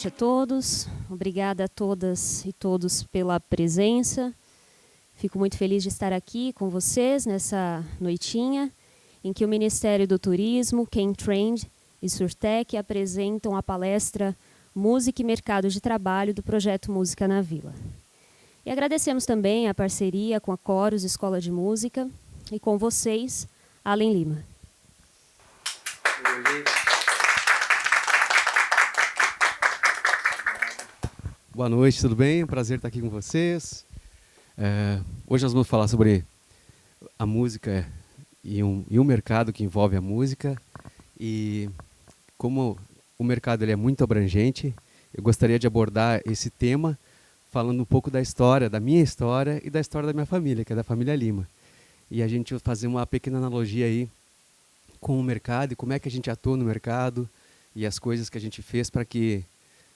noite a todos. Obrigada a todas e todos pela presença. Fico muito feliz de estar aqui com vocês nessa noitinha em que o Ministério do Turismo, Chemtrend e Surtec apresentam a palestra Música e Mercado de Trabalho do projeto Música na Vila. E agradecemos também a parceria com a Coros Escola de Música e com vocês, Allen Lima. Boa noite, tudo bem? É um prazer estar aqui com vocês. Hoje nós vamos falar sobre a música e um mercado que envolve a música. E como o mercado ele é muito abrangente, eu gostaria de abordar esse tema falando um pouco da história, da minha história e da história da minha família, que é da família Lima. E a gente vai fazer uma pequena analogia aí com o mercado e como é que a gente atua no mercado e as coisas que a gente fez para que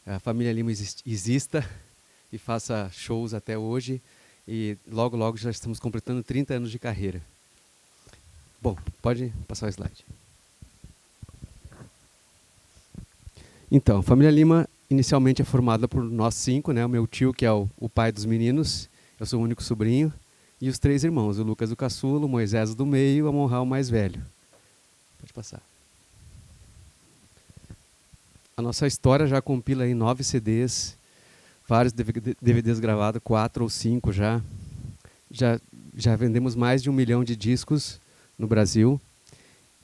a família Lima exista e faça shows até hoje. E logo, logo já estamos completando 30 anos de carreira. Bom, pode passar o slide. Então, a família Lima inicialmente é formada por nós 5, né? O meu tio, que é o pai dos meninos, eu sou o único sobrinho, e os 3 irmãos, o Lucas o caçula, o Moisés do meio e o Amon-Ra o mais velho. Pode passar. A nossa história já compila em 9 CDs, vários DVDs gravados, 4 ou 5 já. Já vendemos mais de 1 milhão de discos no Brasil,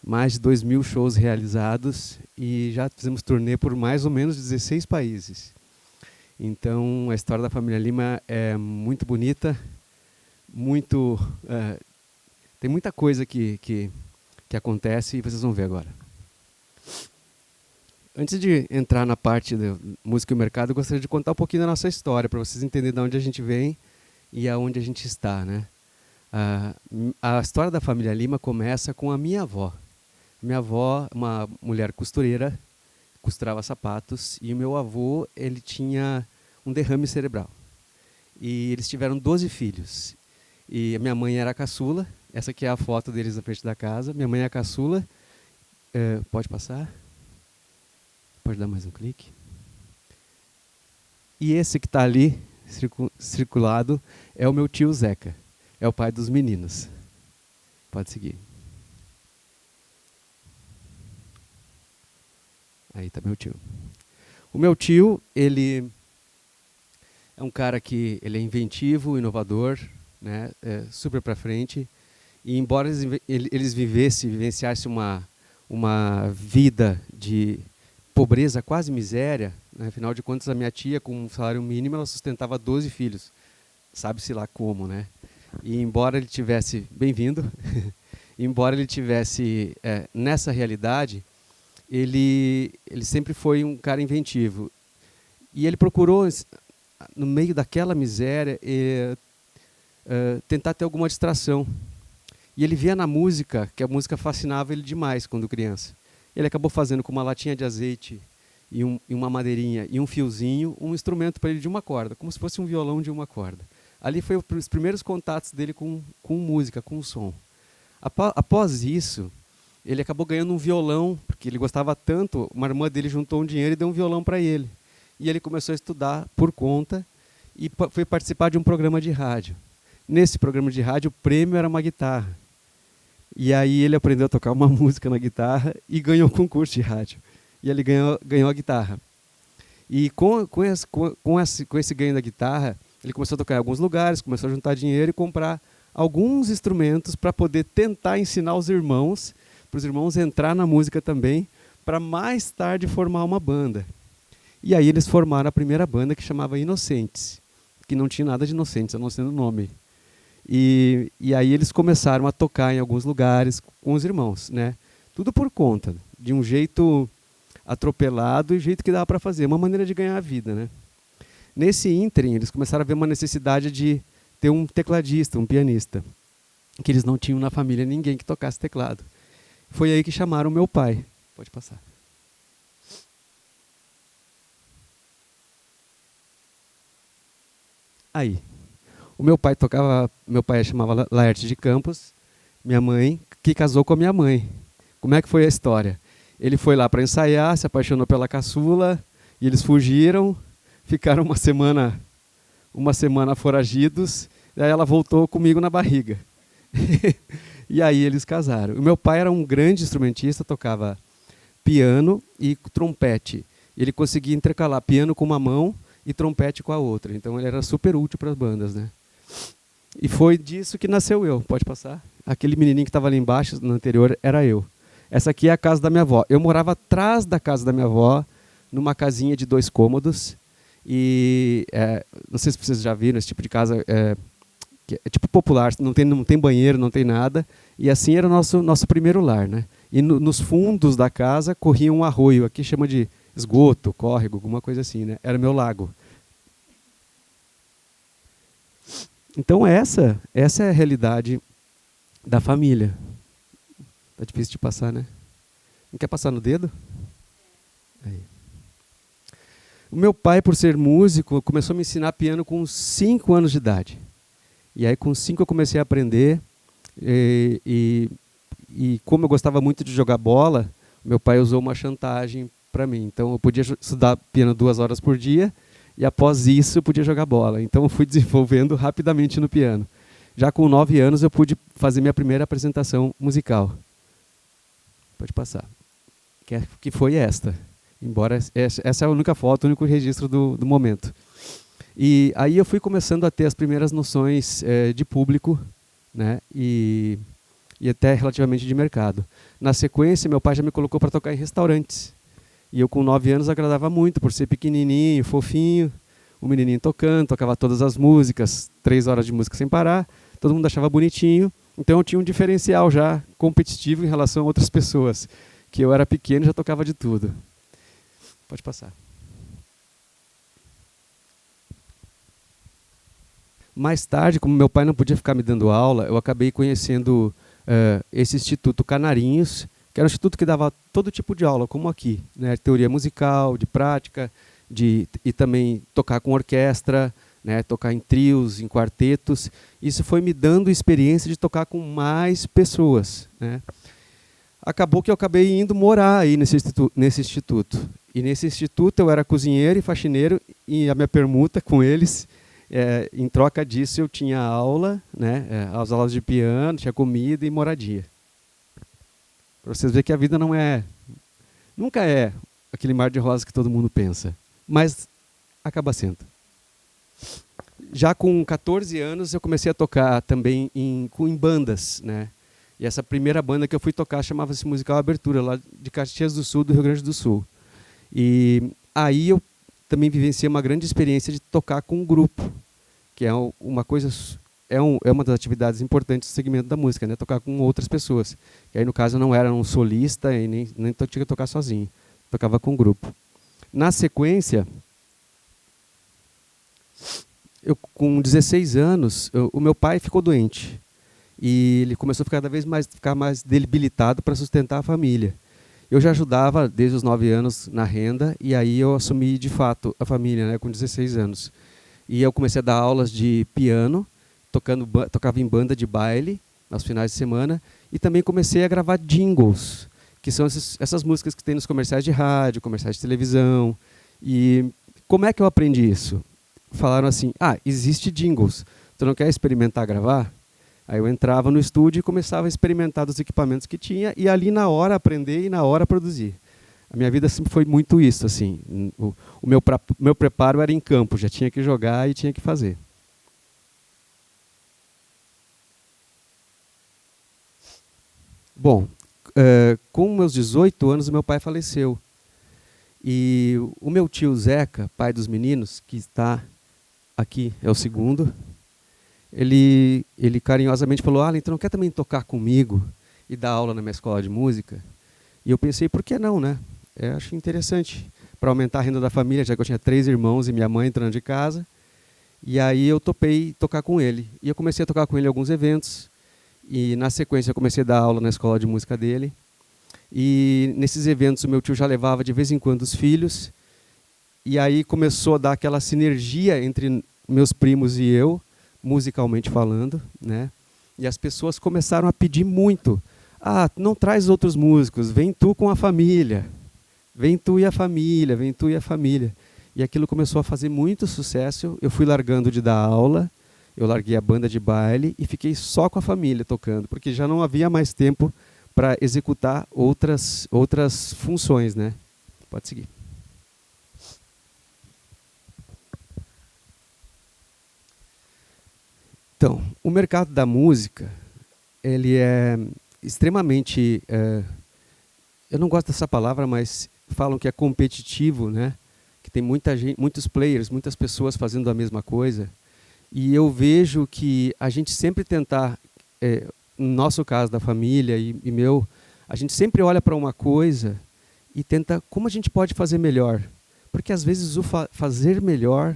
mais de 2.000 shows realizados e já fizemos turnê por mais ou menos 16 países. Então, a história da família Lima é muito bonita, tem muita coisa que acontece e vocês vão ver agora. Antes de entrar na parte da música e mercado, eu gostaria de contar um pouquinho da nossa história, para vocês entenderem de onde a gente vem e aonde a gente está, né? A história da família Lima começa com a minha avó. Minha avó, uma mulher costureira, costurava sapatos, e o meu avô, ele tinha um derrame cerebral. E eles tiveram 12 filhos. E a minha mãe era a caçula, essa aqui é a foto deles na frente da casa. Minha mãe é a caçula. Pode passar? Pode dar mais um clique. E esse que está ali, circulado, é o meu tio Zeca. É o pai dos meninos. Pode seguir. Aí está meu tio. O meu tio, ele é um cara que ele é inventivo, inovador, né? Super para frente. E embora eles vivenciassem uma vida de pobreza, quase miséria, né? Afinal de contas, a minha tia, com um salário mínimo, ela sustentava 12 filhos. Sabe-se lá como, né? E embora ele tivesse, bem-vindo, embora ele tivesse nessa realidade, ele sempre foi um cara inventivo. E ele procurou, no meio daquela miséria, tentar ter alguma distração. E ele via na música, que a música fascinava ele demais quando criança. Ele acabou fazendo com uma latinha de azeite e uma madeirinha e um fiozinho, um instrumento para ele de uma corda, como se fosse um violão de uma corda. Ali foi os primeiros contatos dele com música, com o som. Após isso, ele acabou ganhando um violão, porque ele gostava tanto, uma irmã dele juntou um dinheiro e deu um violão para ele. E ele começou a estudar por conta e foi participar de um programa de rádio. Nesse programa de rádio, o prêmio era uma guitarra. E aí ele aprendeu a tocar uma música na guitarra e ganhou o concurso de rádio. E ele ganhou a guitarra. E com esse ganho da guitarra, ele começou a tocar em alguns lugares, começou a juntar dinheiro e comprar alguns instrumentos para poder tentar ensinar os irmãos, para os irmãos entrar na música também, para mais tarde formar uma banda. E aí eles formaram a primeira banda, que chamava Inocentes, que não tinha nada de Inocentes, a não ser o nome. E aí eles começaram a tocar em alguns lugares com os irmãos, né? Tudo por conta, de um jeito atropelado e jeito que dava para fazer, uma maneira de ganhar a vida, né? Nesse ínterim, eles começaram a ver uma necessidade de ter um tecladista, um pianista, que eles não tinham na família ninguém que tocasse teclado. Foi aí que chamaram o meu pai. Pode passar. Aí. O meu pai chamava Laerte de Campos, minha mãe, que casou com a minha mãe. Como é que foi a história? Ele foi lá para ensaiar, se apaixonou pela caçula E eles fugiram, ficaram uma semana foragidos, e aí ela voltou comigo na barriga. E aí eles casaram. O meu pai era um grande instrumentista, tocava piano e trompete. Ele conseguia intercalar piano com uma mão e trompete com a outra. Então ele era super útil para as bandas, né? E foi disso que nasceu eu. Pode passar? Aquele menininho que estava ali embaixo, no anterior, era eu. Essa aqui é a casa da minha avó. Eu morava atrás da casa da minha avó, numa casinha de 2 cômodos. E não sei se vocês já viram esse tipo de casa, que é tipo popular, não tem banheiro, não tem nada. E assim era o nosso primeiro lar, né? E nos fundos da casa corria um arroio, aqui chama de esgoto, córrego, alguma coisa assim, né? Era meu lago. Então essa é a realidade da família. Tá difícil de passar, né? Não quer passar no dedo? Aí. O meu pai, por ser músico, começou a me ensinar piano com 5 anos de idade. E aí com 5 eu comecei a aprender. E como eu gostava muito de jogar bola, meu pai usou uma chantagem para mim. Então eu podia estudar piano 2 horas por dia e após isso eu podia jogar bola. Então eu fui desenvolvendo rapidamente no piano. Já com 9 anos eu pude fazer minha primeira apresentação musical. Pode passar. Que foi esta. Embora essa é a única foto, o único registro do momento. E aí eu fui começando a ter as primeiras noções de público, né? E até relativamente de mercado. Na sequência, meu pai já me colocou para tocar em restaurantes. E eu com 9 anos agradava muito, por ser pequenininho, fofinho, o menininho tocando, tocava todas as músicas, 3 horas de música sem parar, todo mundo achava bonitinho. Então eu tinha um diferencial já competitivo em relação a outras pessoas, que eu era pequeno e já tocava de tudo. Pode passar. Mais tarde, como meu pai não podia ficar me dando aula, eu acabei conhecendo esse Instituto Canarinhos, que era um instituto que dava todo tipo de aula, como aqui, né? Teoria musical, de prática, e também tocar com orquestra, né? Tocar em trios, em quartetos. Isso foi me dando experiência de tocar com mais pessoas, né? Acabou que eu acabei indo morar aí nesse instituto. E nesse instituto eu era cozinheiro e faxineiro, e a minha permuta com eles, em troca disso eu tinha aula, né? As aulas de piano, tinha comida e moradia. Para vocês verem que a vida nunca é aquele mar de rosas que todo mundo pensa, mas acaba sendo. Já com 14 anos eu comecei a tocar também em bandas, né? E essa primeira banda que eu fui tocar chamava-se Musical Abertura, lá de Caxias do Sul, do Rio Grande do Sul. E aí eu também vivenciei uma grande experiência de tocar com um grupo, que é uma coisa, é uma das atividades importantes do segmento da música, né? Tocar com outras pessoas. E aí no caso eu não era um solista e nem tinha que tocar sozinho, tocava com um grupo. Na sequência, eu com 16 anos, o meu pai ficou doente. E ele começou a ficar mais debilitado para sustentar a família. Eu já ajudava desde os 9 anos na renda, e aí eu assumi de fato a família, né, com 16 anos. E eu comecei a dar aulas de piano, tocava em banda de baile, aos finais de semana, e também comecei a gravar jingles, que são essas músicas que tem nos comerciais de rádio, comerciais de televisão. E como é que eu aprendi isso? Falaram assim, existe jingles, tu não quer experimentar gravar? Aí eu entrava no estúdio e começava a experimentar dos equipamentos que tinha, e ali na hora aprender e na hora produzir. A minha vida sempre foi muito isso, assim. O meu preparo era em campo, já tinha que jogar e tinha que fazer. Bom, com meus 18 anos, o meu pai faleceu. E o meu tio Zeca, pai dos meninos, que está aqui, é o segundo, ele carinhosamente falou, então não quer também tocar comigo e dar aula na minha escola de música? E eu pensei, por que não, né? Acho interessante, para aumentar a renda da família, já que eu tinha 3 irmãos e minha mãe entrando de casa. E aí eu topei tocar com ele. E eu comecei a tocar com ele em alguns eventos. E na sequência eu comecei a dar aula na escola de música dele. E nesses eventos o meu tio já levava de vez em quando os filhos. E aí começou a dar aquela sinergia entre meus primos e eu, musicalmente falando, né? E as pessoas começaram a pedir muito. Não traz outros músicos, vem tu com a família. vem tu e a família, vem tu e a família. E aquilo começou a fazer muito sucesso. Eu fui largando de dar aula, eu larguei a banda de baile e fiquei só com a família tocando, porque já não havia mais tempo para executar outras funções, né? Pode seguir. Então, o mercado da música, ele é extremamente, eu não gosto dessa palavra, mas falam que é competitivo, né? Que tem muita gente, muitos players, muitas pessoas fazendo a mesma coisa. E eu vejo que a gente sempre tentar, no nosso caso da família e meu, a gente sempre olha para uma coisa e tenta como a gente pode fazer melhor. Porque às vezes o fazer melhor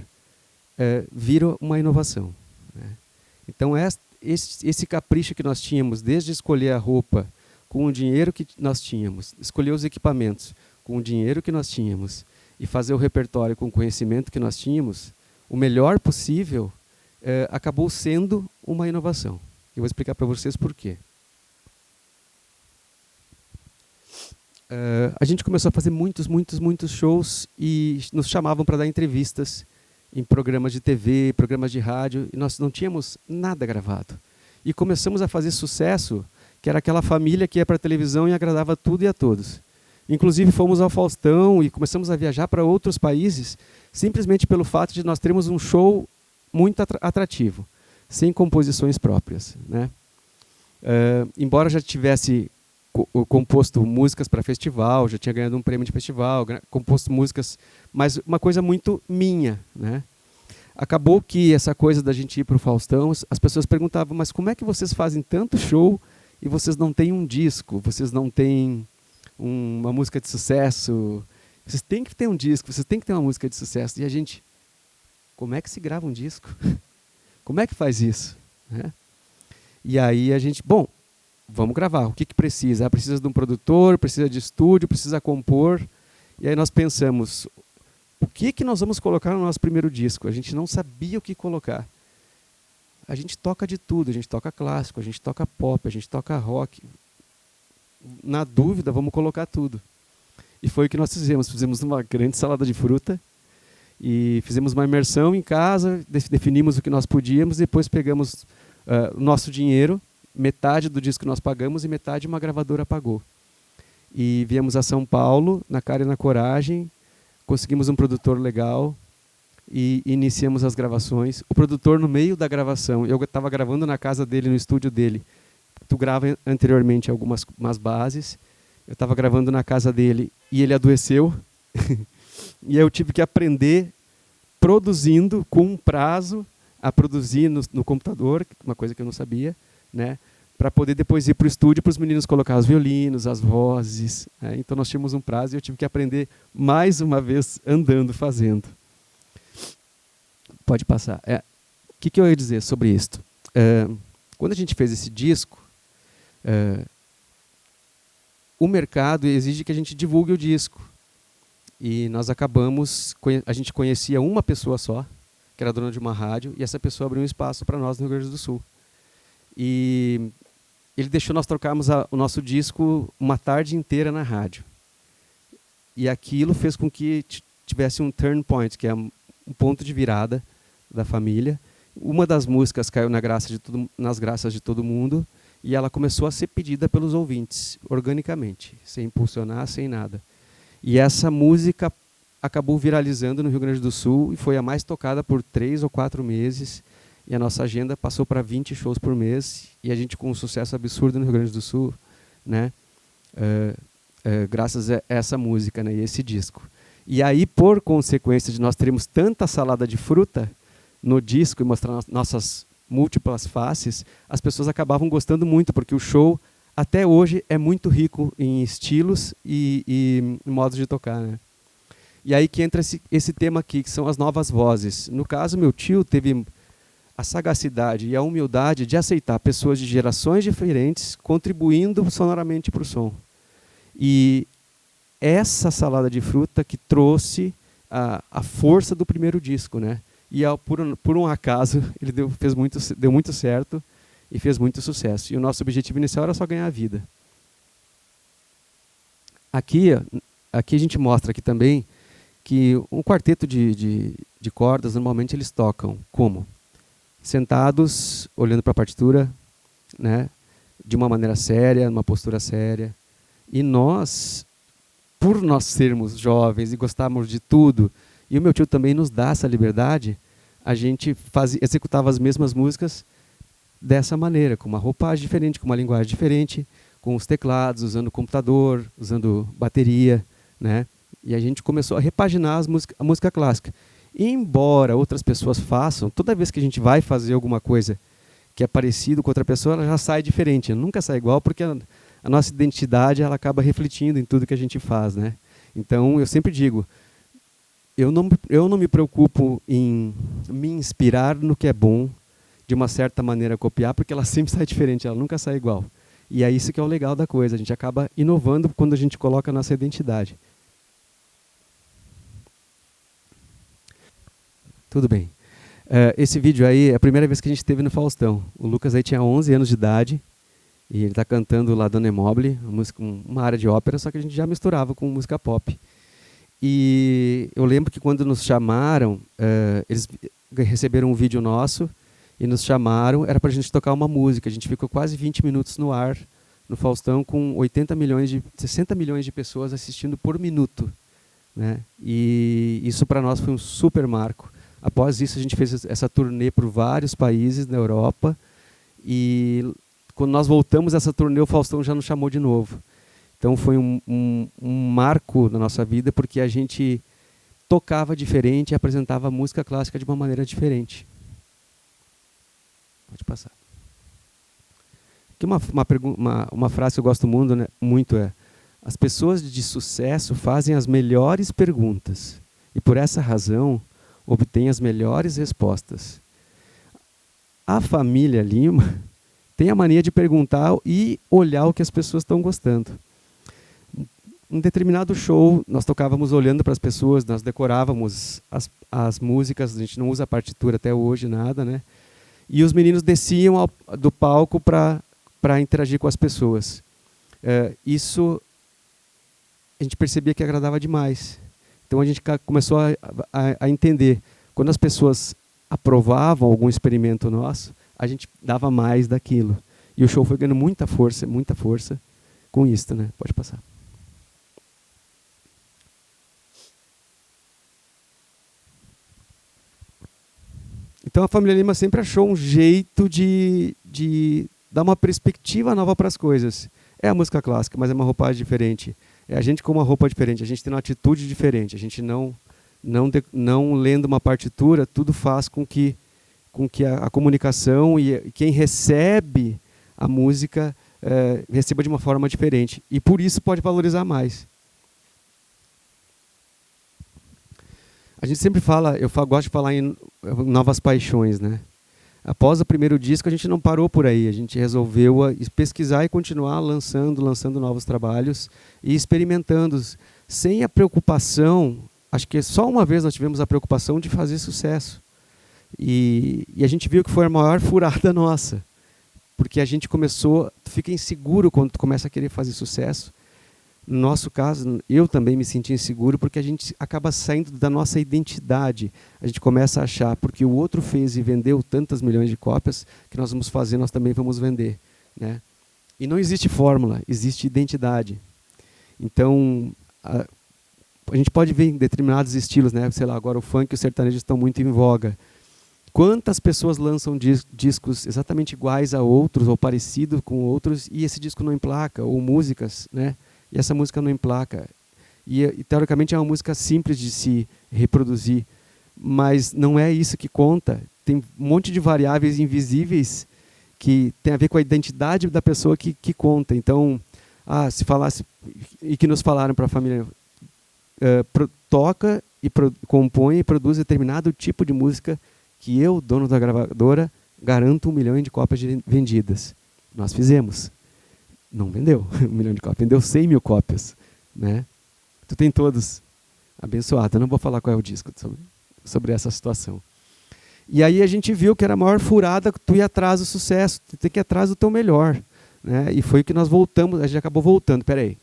vira uma inovação, né? Então esse capricho que nós tínhamos, desde escolher a roupa com o dinheiro que nós tínhamos, escolher os equipamentos com o dinheiro que nós tínhamos e fazer o repertório com o conhecimento que nós tínhamos, o melhor possível, acabou sendo uma inovação. Eu vou explicar para vocês por quê. A gente começou a fazer muitos shows e nos chamavam para dar entrevistas em programas de TV, programas de rádio, e nós não tínhamos nada gravado. E começamos a fazer sucesso, que era aquela família que ia para a televisão e agradava tudo e a todos. Inclusive fomos ao Faustão e começamos a viajar para outros países, simplesmente pelo fato de nós termos um show muito atrativo, sem composições próprias, né? Embora já tivesse composto músicas para festival, já tinha ganhado um prêmio de festival, composto músicas, mas uma coisa muito minha, né? Acabou que essa coisa da gente ir para o Faustão, as pessoas perguntavam, mas como é que vocês fazem tanto show e vocês não têm um disco, vocês não têm uma música de sucesso? Vocês têm que ter um disco, vocês têm que ter uma música de sucesso. E a gente, como é que se grava um disco? Como é que faz isso, né? E aí a gente, bom, vamos gravar. O que precisa? Precisa de um produtor, precisa de estúdio, precisa compor. E aí nós pensamos, o que nós vamos colocar no nosso primeiro disco? A gente não sabia o que colocar. A gente toca de tudo, a gente toca clássico, a gente toca pop, a gente toca rock. Na dúvida, vamos colocar tudo. E foi o que nós fizemos. Fizemos uma grande salada de fruta e fizemos uma imersão em casa, definimos o que nós podíamos, depois pegamos o nosso dinheiro, metade do disco nós pagamos e metade uma gravadora pagou. E viemos a São Paulo, na cara e na coragem, conseguimos um produtor legal e iniciamos as gravações. O produtor, no meio da gravação, eu estava gravando na casa dele, no estúdio dele. Tu grava anteriormente algumas bases. Eu estava gravando na casa dele e ele adoeceu. E eu tive que aprender produzindo com um prazo a produzir no computador, uma coisa que eu não sabia, né? Para poder depois ir para o estúdio para os meninos colocar os violinos, as vozes, né? Então nós tínhamos um prazo e eu tive que aprender mais uma vez andando, fazendo. Pode passar. O que eu ia dizer sobre isto? Quando a gente fez esse disco, o mercado exige que a gente divulgue o disco. E nós acabamos, a gente conhecia uma pessoa só, que era dona de uma rádio, e essa pessoa abriu um espaço para nós no Rio Grande do Sul. E ele deixou nós trocarmos o nosso disco uma tarde inteira na rádio. E aquilo fez com que tivesse um turn point, que é um ponto de virada da família. Uma das músicas caiu nas graças de todo mundo, e ela começou a ser pedida pelos ouvintes, organicamente, sem impulsionar, sem nada. E essa música acabou viralizando no Rio Grande do Sul e foi a mais tocada por 3 ou 4 meses. E a nossa agenda passou para 20 shows por mês. E a gente com um sucesso absurdo no Rio Grande do Sul, né? Graças a essa música, né? E esse disco. E aí, por consequência de nós termos tanta salada de fruta no disco e mostrar nossas múltiplas faces, as pessoas acabavam gostando muito, porque o show, até hoje, é muito rico em estilos e modos de tocar, né? E aí que entra esse tema aqui, que são as novas vozes. No caso, meu tio teve a sagacidade e a humildade de aceitar pessoas de gerações diferentes contribuindo sonoramente para o som. E essa salada de fruta que trouxe a força do primeiro disco, né? E por um acaso ele deu muito certo e fez muito sucesso. E o nosso objetivo inicial era só ganhar a vida. Aqui aqui a gente mostra aqui também que um quarteto de cordas, normalmente eles tocam como? Sentados, olhando para a partitura, né? De uma maneira séria, numa postura séria. E nós, por nós sermos jovens e gostarmos de tudo, e o meu tio também nos dá essa liberdade, a gente executava as mesmas músicas dessa maneira, com uma roupagem diferente, com uma linguagem diferente, com os teclados, usando computador, usando bateria, né? E a gente começou a repaginar a música clássica. E embora outras pessoas façam, toda vez que a gente vai fazer alguma coisa que é parecido com outra pessoa, ela já sai diferente. Ela nunca sai igual, porque a nossa identidade ela acaba refletindo em tudo que a gente faz, né? Então, eu sempre digo, eu não me preocupo em me inspirar no que é bom, de uma certa maneira copiar, porque ela sempre sai diferente, ela nunca sai igual. E é isso que é o legal da coisa, a gente acaba inovando quando a gente coloca a nossa identidade. Tudo bem. Esse vídeo aí é a primeira vez que a gente esteve no Faustão. O Lucas aí tinha 11 anos de idade e ele está cantando lá Dona Mobile, uma área de ópera, só que a gente já misturava com música pop. E eu lembro que quando nos chamaram, eles receberam um vídeo nosso e nos chamaram, era para a gente tocar uma música. A gente ficou quase 20 minutos no ar, no Faustão, com 60 milhões de pessoas assistindo por minuto, né? E isso para nós foi um super marco. Após isso, a gente fez essa turnê por vários países na Europa. E quando nós voltamos essa turnê, o Faustão já nos chamou de novo. Então foi um marco na nossa vida, porque a gente tocava diferente e apresentava música clássica de uma maneira diferente. Pode passar. Aqui uma frase que eu gosto muito é: as pessoas de sucesso fazem as melhores perguntas e por essa razão obtêm as melhores respostas. A família Lima tem a mania de perguntar e olhar o que as pessoas estão gostando. Um determinado show, nós tocávamos olhando para as pessoas, nós decorávamos as músicas, a gente não usa partitura até hoje, nada, né? E os meninos desciam do palco para interagir com as pessoas. Isso a gente percebia que agradava demais. Então a gente começou a entender, quando as pessoas aprovavam algum experimento nosso, a gente dava mais daquilo. E o show foi ganhando muita força com isso, né? Pode passar. Então a família Lima sempre achou um jeito de dar uma perspectiva nova para as coisas. É a música clássica, mas é uma roupagem diferente. É a gente com uma roupa diferente, a gente tem uma atitude diferente. A gente não lendo uma partitura, tudo faz com que a comunicação e quem recebe a música receba de uma forma diferente. E por isso pode valorizar mais. A gente sempre fala, eu gosto de falar em novas paixões, né? Após o primeiro disco, a gente não parou por aí, a gente resolveu pesquisar e continuar lançando novos trabalhos e experimentando, sem a preocupação, acho que só uma vez nós tivemos a preocupação de fazer sucesso. E a gente viu que foi a maior furada nossa, porque a gente fica inseguro quando tu começa a querer fazer sucesso. No nosso caso, eu também me senti inseguro, porque a gente acaba saindo da nossa identidade. A gente começa a achar, porque o outro fez e vendeu tantas milhões de cópias, que nós vamos fazer, nós também vamos vender, né? E não existe fórmula, existe identidade. Então, a gente pode ver em determinados estilos, né? Sei lá, agora o funk e o sertanejo estão muito em voga. Quantas pessoas lançam discos exatamente iguais a outros, ou parecidos com outros, e esse disco não emplaca, ou músicas, né? E essa música não emplaca. E teoricamente é uma música simples de se reproduzir, mas não é isso que conta. Tem um monte de variáveis invisíveis que tem a ver com a identidade da pessoa que conta. Então, se falasse, e que nos falaram para a família, toca e compõe e produz determinado tipo de música que eu, dono da gravadora, garanto 1 milhão de cópias vendidas. Nós fizemos. Não vendeu 1 milhão de cópias, vendeu 100 mil cópias, né? Tu tem todos. Abençoado. Eu não vou falar qual é o disco sobre essa situação. E aí a gente viu que era a maior furada, tu ir atrás do sucesso, tu tem que ir atrás do teu melhor, né? E foi que nós voltamos, a gente acabou voltando. Peraí,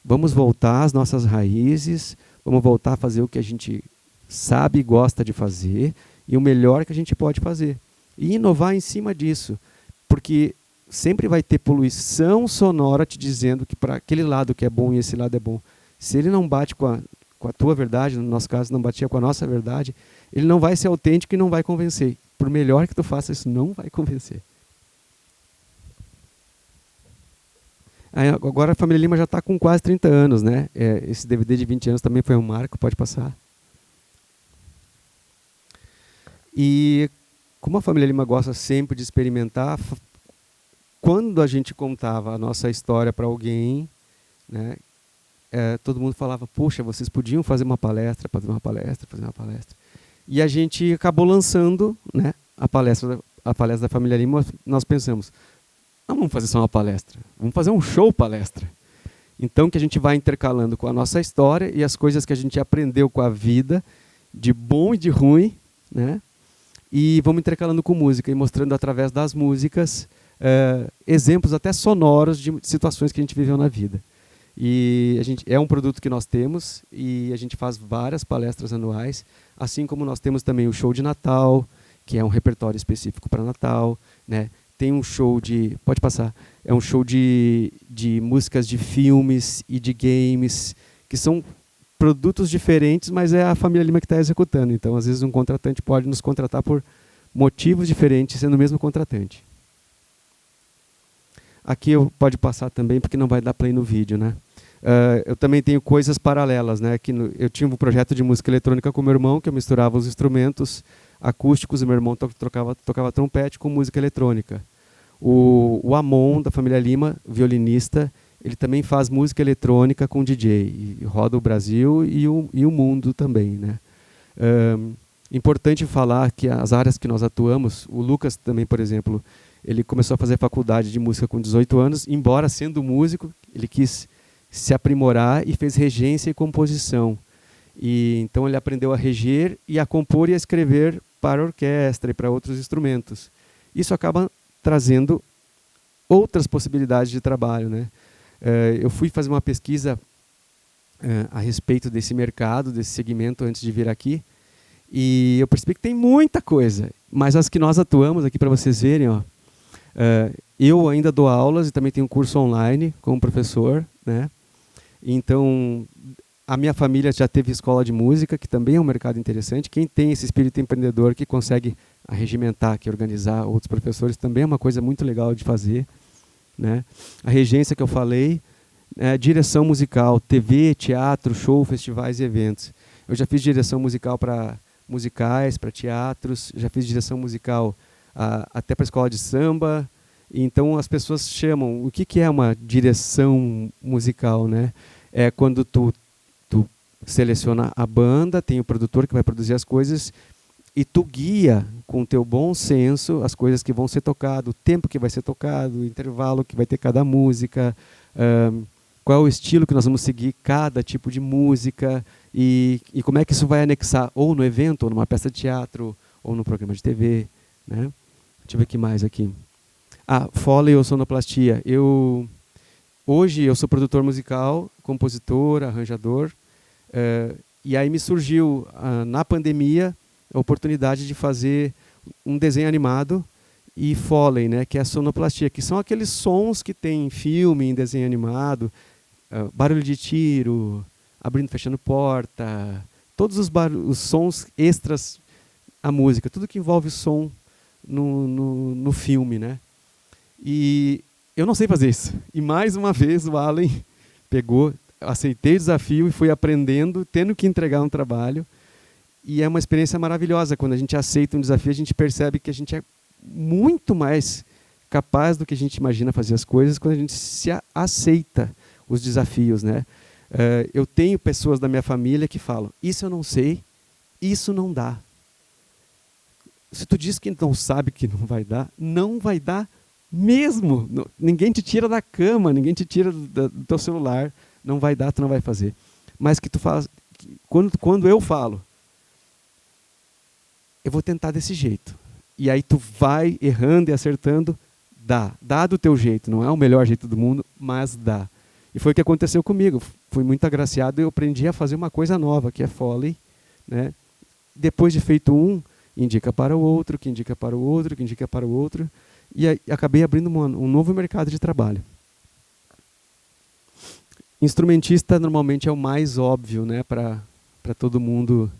vamos voltar às nossas raízes, vamos voltar a fazer o que a gente sabe e gosta de fazer, e o melhor que a gente pode fazer. E inovar em cima disso, porque sempre vai ter poluição sonora te dizendo que para aquele lado que é bom e esse lado é bom. Se ele não bate com a tua verdade, no nosso caso não batia com a nossa verdade, ele não vai ser autêntico e não vai convencer. Por melhor que tu faça, isso não vai convencer. Agora a família Lima já está com quase 30 anos, né? Esse DVD de 20 anos também foi um marco, pode passar. E como a família Lima gosta sempre de experimentar, quando a gente contava a nossa história para alguém, né, todo mundo falava, puxa, vocês podiam fazer uma palestra, fazer uma palestra. E a gente acabou lançando, né, a palestra da família Lima. Nós pensamos, não vamos fazer só uma palestra, vamos fazer um show palestra. Então que a gente vai intercalando com a nossa história e as coisas que a gente aprendeu com a vida, de bom e de ruim, né, e vamos intercalando com música e mostrando através das músicas exemplos até sonoros de situações que a gente viveu na vida. E é um produto que nós temos e a gente faz várias palestras anuais, assim como nós temos também o show de Natal, que é um repertório específico para Natal, né? Tem um show pode passar, é um show de músicas de filmes e de games, que são produtos diferentes, mas é a família Lima que está executando. Então, às vezes, um contratante pode nos contratar por motivos diferentes, sendo o mesmo contratante. Aqui pode passar também, porque não vai dar play no vídeo, né? Eu também tenho coisas paralelas, né? Eu tinha um projeto de música eletrônica com meu irmão, que eu misturava os instrumentos acústicos, e meu irmão tocava trompete com música eletrônica. O Amon, da família Lima, violinista, ele também faz música eletrônica com DJ, e roda o Brasil e o mundo também, né? Importante falar que as áreas que nós atuamos, o Lucas também, por exemplo, ele começou a fazer faculdade de música com 18 anos, embora sendo músico, ele quis se aprimorar e fez regência e composição. E então ele aprendeu a reger e a compor e a escrever para orquestra e para outros instrumentos. Isso acaba trazendo outras possibilidades de trabalho, né? Eu fui fazer uma pesquisa a respeito desse mercado, desse segmento, antes de vir aqui, e eu percebi que tem muita coisa, mas as que nós atuamos aqui, para vocês verem, ó, eu ainda dou aulas e também tenho um curso online como professor, né? Então, a minha família já teve escola de música, que também é um mercado interessante. Quem tem esse espírito empreendedor, que consegue arregimentar, que organizar outros professores, também é uma coisa muito legal de fazer, né? A regência que eu falei, direção musical, TV, teatro, show, festivais e eventos. Eu já fiz direção musical para musicais, para teatros, já fiz direção musical até para escola de samba. Então as pessoas chamam, o que é uma direção musical, né? É quando tu seleciona a banda, tem o produtor que vai produzir as coisas e tu guia com o teu bom senso as coisas que vão ser tocadas, o tempo que vai ser tocado, o intervalo que vai ter cada música, qual é o estilo que nós vamos seguir cada tipo de música e como é que isso vai anexar ou no evento, ou numa peça de teatro, ou no programa de TV, né? Deixa eu ver o que mais aqui. Foley ou sonoplastia. Hoje eu sou produtor musical, compositor, arranjador, e aí me surgiu, na pandemia, a oportunidade de fazer um desenho animado e Foley, né, que é a sonoplastia, que são aqueles sons que tem em filme, em desenho animado, barulho de tiro, abrindo e fechando porta, todos os sons extras à música, tudo que envolve som no filme, né? E eu não sei fazer isso. E mais uma vez o Allen pegou, aceitei o desafio e fui aprendendo, tendo que entregar um trabalho. E é uma experiência maravilhosa. Quando a gente aceita um desafio, a gente percebe que a gente é muito mais capaz do que a gente imagina fazer as coisas quando a gente se aceita os desafios, né? Eu tenho pessoas da minha família que falam, isso eu não sei, isso não dá. Se tu diz que não sabe que não vai dar mesmo. Ninguém te tira da cama, ninguém te tira do teu celular, não vai dar, tu não vai fazer. Mas que tu faz, quando eu falo, eu vou tentar desse jeito. E aí tu vai errando e acertando, dá do teu jeito, não é o melhor jeito do mundo, mas dá. E foi o que aconteceu comigo. fui muito agraciado e eu aprendi a fazer uma coisa nova, que é Foley, né? Depois de feito um, indica para o outro, que indica para o outro, que indica para o outro, e aí, acabei abrindo um novo mercado de trabalho. Instrumentista normalmente é o mais óbvio, né, para todo mundo.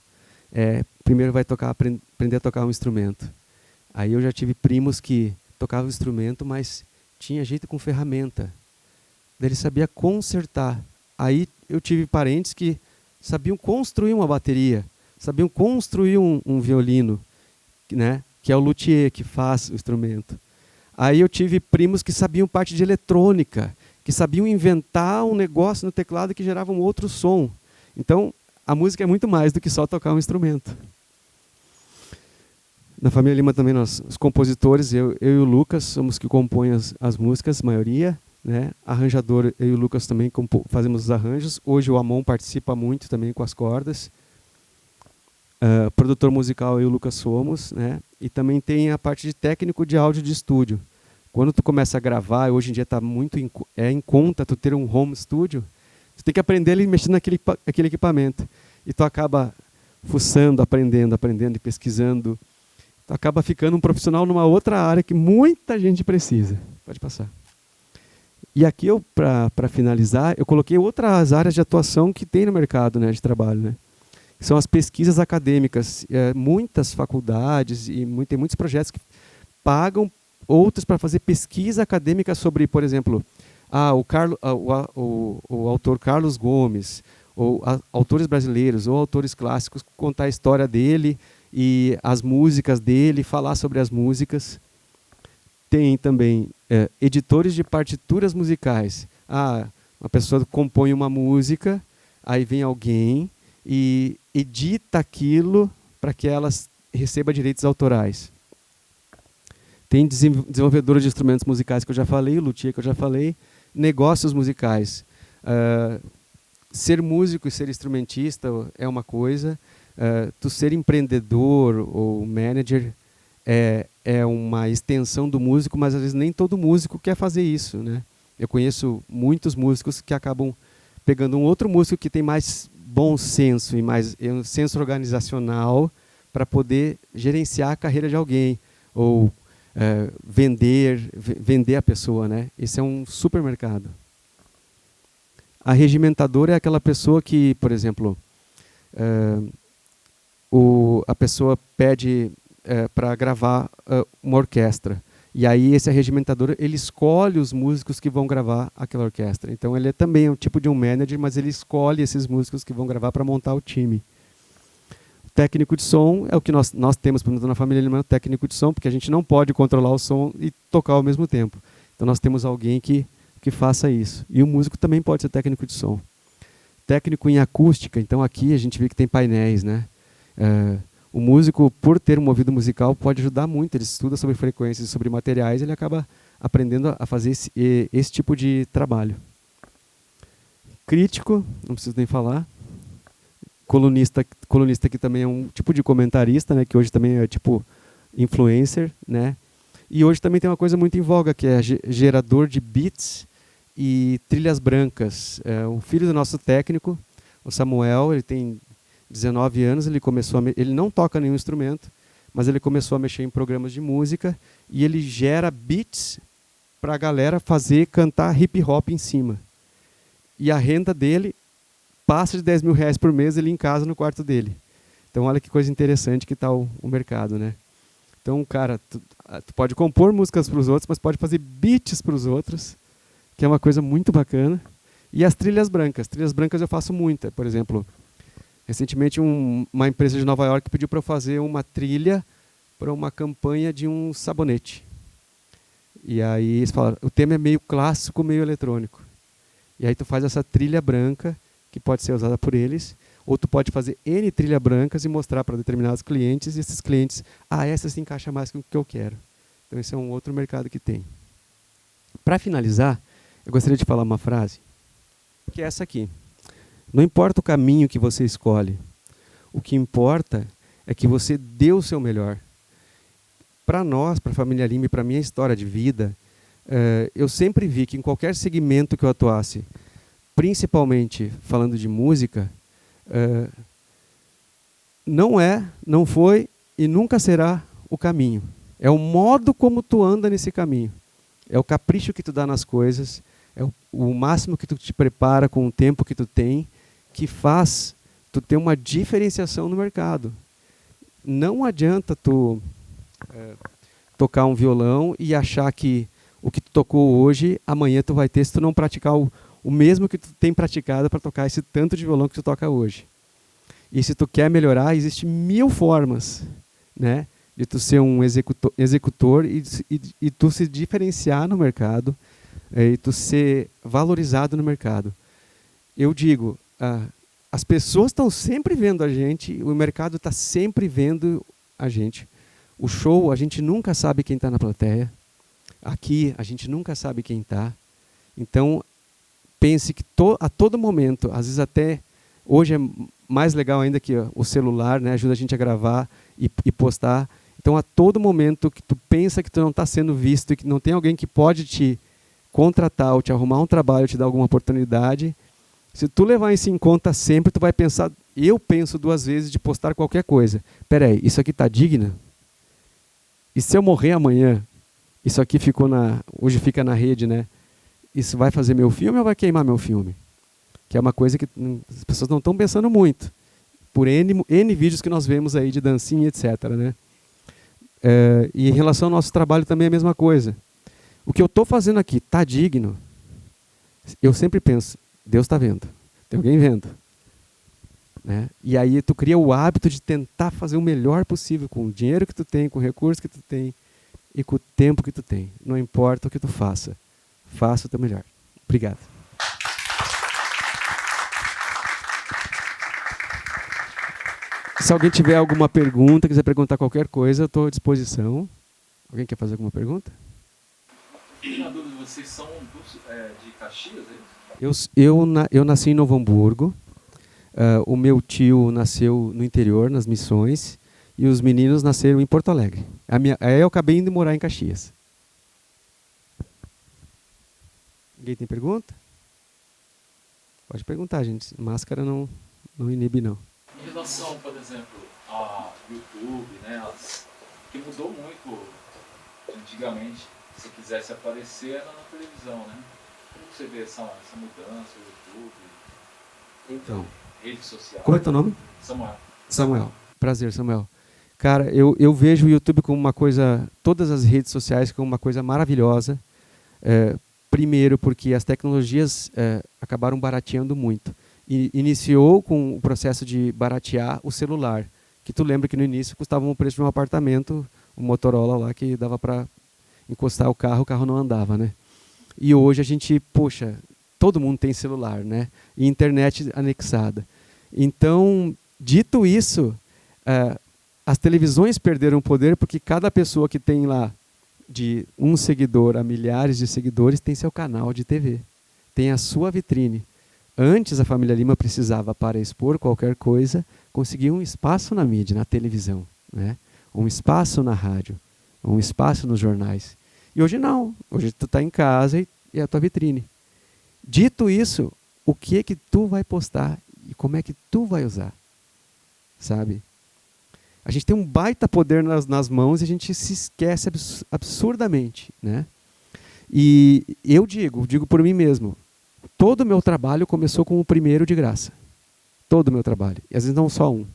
Primeiro vai aprender a tocar um instrumento. Aí eu já tive primos que tocavam instrumento, mas tinha jeito com ferramenta. Ele sabia consertar. Aí eu tive parentes que sabiam construir uma bateria, sabiam construir um violino, né, que é o luthier que faz o instrumento. Aí eu tive primos que sabiam parte de eletrônica, que sabiam inventar um negócio no teclado que gerava um outro som. Então, a música é muito mais do que só tocar um instrumento. Na família Lima também nós, os compositores, eu e o Lucas, somos que compõem as músicas, a maioria, né? Arranjador, eu e o Lucas também fazemos os arranjos. Hoje o Amon participa muito também com as cordas. Produtor musical, eu e o Lucas somos, né? E também tem a parte de técnico de áudio de estúdio. Quando tu começa a gravar, hoje em dia está muito em conta tu ter um home studio, tu tem que aprender a mexer naquele equipamento. E tu acaba fuçando, aprendendo e pesquisando. Tu acaba ficando um profissional numa outra área que muita gente precisa. Pode passar. E aqui, para finalizar, eu coloquei outras áreas de atuação que tem no mercado, né, de trabalho, né? São as pesquisas acadêmicas. Muitas faculdades e tem muitos projetos que pagam outros para fazer pesquisa acadêmica sobre, por exemplo, o autor Carlos Gomes, ou autores brasileiros, ou autores clássicos, contar a história dele e as músicas dele, falar sobre as músicas. Tem também editores de partituras musicais. Uma pessoa compõe uma música, aí vem alguém e edita aquilo para que ela receba direitos autorais. Tem desenvolvedores de instrumentos musicais que eu já falei, o luthier que eu já falei, negócios musicais. Ser músico e ser instrumentista é uma coisa, tu ser empreendedor ou manager é uma extensão do músico, mas às vezes nem todo músico quer fazer isso, né? Eu conheço muitos músicos que acabam pegando um outro músico que tem mais bom senso e mais um senso organizacional para poder gerenciar a carreira de alguém ou vender a pessoa, né? Esse é um supermercado. A regimentadora é aquela pessoa que, por exemplo, a pessoa pede para gravar uma orquestra. E aí esse arregimentador, ele escolhe os músicos que vão gravar aquela orquestra. Então ele também é um tipo de um manager, mas ele escolhe esses músicos que vão gravar para montar o time. O técnico de som é o que nós temos, por exemplo, na família Lima, técnico de som, porque a gente não pode controlar o som e tocar ao mesmo tempo. Então nós temos alguém que faça isso. E o músico também pode ser técnico de som. Técnico em acústica, então aqui a gente vê que tem painéis, né? O músico, por ter um ouvido musical, pode ajudar muito. Ele estuda sobre frequências e sobre materiais, ele acaba aprendendo a fazer esse tipo de trabalho. Crítico, não preciso nem falar. Colunista que também é um tipo de comentarista, né, que hoje também é tipo influencer, né? E hoje também tem uma coisa muito em voga, que é gerador de beats e trilhas brancas. O filho do nosso técnico, o Samuel, ele tem 19 anos, ele não toca nenhum instrumento, mas ele começou a mexer em programas de música e ele gera beats para a galera cantar hip hop em cima. E a renda dele passa de 10 mil reais por mês ele em casa no quarto dele. Então olha que coisa interessante que está o mercado, né? Então, cara, tu pode compor músicas para os outros, mas pode fazer beats para os outros, que é uma coisa muito bacana. E as trilhas brancas. Trilhas brancas eu faço muita. Por exemplo, recentemente uma empresa de Nova York pediu para eu fazer uma trilha para uma campanha de um sabonete. E aí eles falaram, o tema é meio clássico, meio eletrônico. E aí tu faz essa trilha branca, que pode ser usada por eles, ou tu pode fazer N trilhas brancas e mostrar para determinados clientes, e esses clientes, essa se encaixa mais com o que eu quero. Então esse é um outro mercado que tem. Para finalizar, eu gostaria de falar uma frase, que é essa aqui. Não importa o caminho que você escolhe, o que importa é que você dê o seu melhor. Para nós, para a família Lima e para a minha história de vida, eu sempre vi que em qualquer segmento que eu atuasse, principalmente falando de música, não foi e nunca será o caminho. É o modo como tu anda nesse caminho. É o capricho que tu dá nas coisas, é o máximo que tu te prepara com o tempo que tu tem, que faz tu ter uma diferenciação no mercado. Não adianta tu tocar um violão e achar que o que tu tocou hoje, amanhã tu vai ter, se tu não praticar o mesmo que tu tem praticado para tocar esse tanto de violão que tu toca hoje. E se tu quer melhorar, existem 1000 formas, né, de tu ser um executor e tu se diferenciar no mercado, e tu ser valorizado no mercado. Eu digo, as pessoas estão sempre vendo a gente, o mercado está sempre vendo a gente. O show, a gente nunca sabe quem está na plateia. Aqui, a gente nunca sabe quem está. Então, pense que a todo momento, às vezes até hoje é mais legal ainda que o celular, né, ajuda a gente a gravar e postar. Então, a todo momento que tu pensa que tu não está sendo visto e que não tem alguém que pode te contratar ou te arrumar um trabalho, te dar alguma oportunidade, se tu levar isso em conta sempre, tu vai pensar, eu penso 2 vezes de postar qualquer coisa. Peraí, isso aqui está digno? E se eu morrer amanhã, isso aqui hoje fica na rede, né? Isso vai fazer meu filme ou vai queimar meu filme? Que é uma coisa que as pessoas não estão pensando muito. Por N vídeos que nós vemos aí de dancinha, etc. Né? E em relação ao nosso trabalho também é a mesma coisa. O que eu estou fazendo aqui está digno? Eu sempre penso, Deus está vendo. Tem alguém vendo. Né? E aí tu cria o hábito de tentar fazer o melhor possível com o dinheiro que tu tem, com o recurso que tu tem e com o tempo que tu tem. Não importa o que tu faça. Faça o teu melhor. Obrigado. Se alguém tiver alguma pergunta, quiser perguntar qualquer coisa, eu estou à disposição. Alguém quer fazer alguma pergunta? Na dúvida, vocês são de Caxias, é isso? Eu nasci em Novo Hamburgo. O meu tio nasceu no interior, nas Missões, e os meninos nasceram em Porto Alegre. Aí eu acabei indo morar em Caxias. Ninguém tem pergunta? Pode perguntar, gente. Máscara não inibe, não. Em relação, por exemplo, a YouTube, né, que mudou muito antigamente, se quisesse aparecer era na televisão, né? Como você vê essa mudança, o YouTube, então, redes sociais? Qual é o teu nome? Samuel. Prazer, Samuel. Cara, eu vejo o YouTube como uma coisa, todas as redes sociais como uma coisa maravilhosa. Primeiro porque as tecnologias acabaram barateando muito. E iniciou com o processo de baratear o celular, que tu lembra que no início custava o preço de um apartamento, um Motorola lá que dava para encostar o carro não andava, né? E hoje a gente, poxa, todo mundo tem celular, né? E internet anexada. Então, dito isso, as televisões perderam poder porque cada pessoa que tem lá de um seguidor a milhares de seguidores tem seu canal de TV, tem a sua vitrine. Antes, a família Lima precisava, para expor qualquer coisa, conseguir um espaço na mídia, na televisão, né? Um espaço na rádio, um espaço nos jornais. E hoje não. Hoje tu está em casa e é a tua vitrine. Dito isso, o que é que tu vai postar e como é que tu vai usar? Sabe? A gente tem um baita poder nas mãos e a gente se esquece absurdamente, né? E eu digo por mim mesmo, todo o meu trabalho começou com o primeiro de graça. Todo o meu trabalho. E às vezes não só um.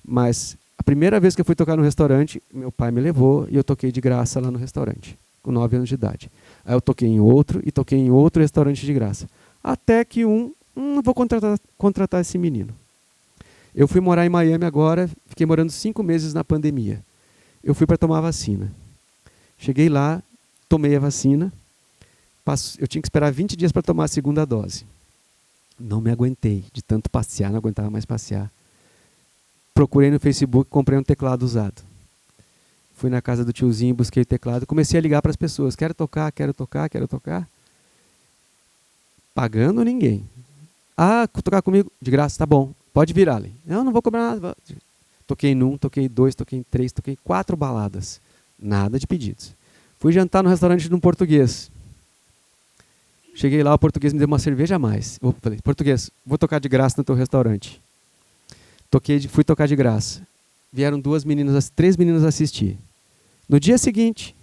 Mas a primeira vez que eu fui tocar no restaurante, meu pai me levou e eu toquei de graça lá no restaurante, com 9 anos de idade. Aí eu toquei em outro e toquei em outro restaurante de graça. Até que vou contratar esse menino. Eu fui morar em Miami agora, fiquei morando 5 meses na pandemia. Eu fui para tomar a vacina. Cheguei lá, tomei a vacina. Eu tinha que esperar 20 dias para tomar a segunda dose. Não me aguentei de tanto passear, não aguentava mais passear. Procurei no Facebook, comprei um teclado usado. Fui na casa do tiozinho, busquei o teclado, comecei a ligar para as pessoas. Quero tocar, quero tocar, quero tocar. Pagando ninguém. Ah, tocar comigo? De graça, tá bom. Pode vir, Allen. Não vou cobrar nada. Toquei em 1, toquei em 2, toquei em 3, toquei em 4 baladas. Nada de pedidos. Fui jantar no restaurante de um português. Cheguei lá, o português me deu uma cerveja a mais. Eu falei, português, vou tocar de graça no teu restaurante. Fui tocar de graça. Vieram 3 meninas assistir. No dia seguinte,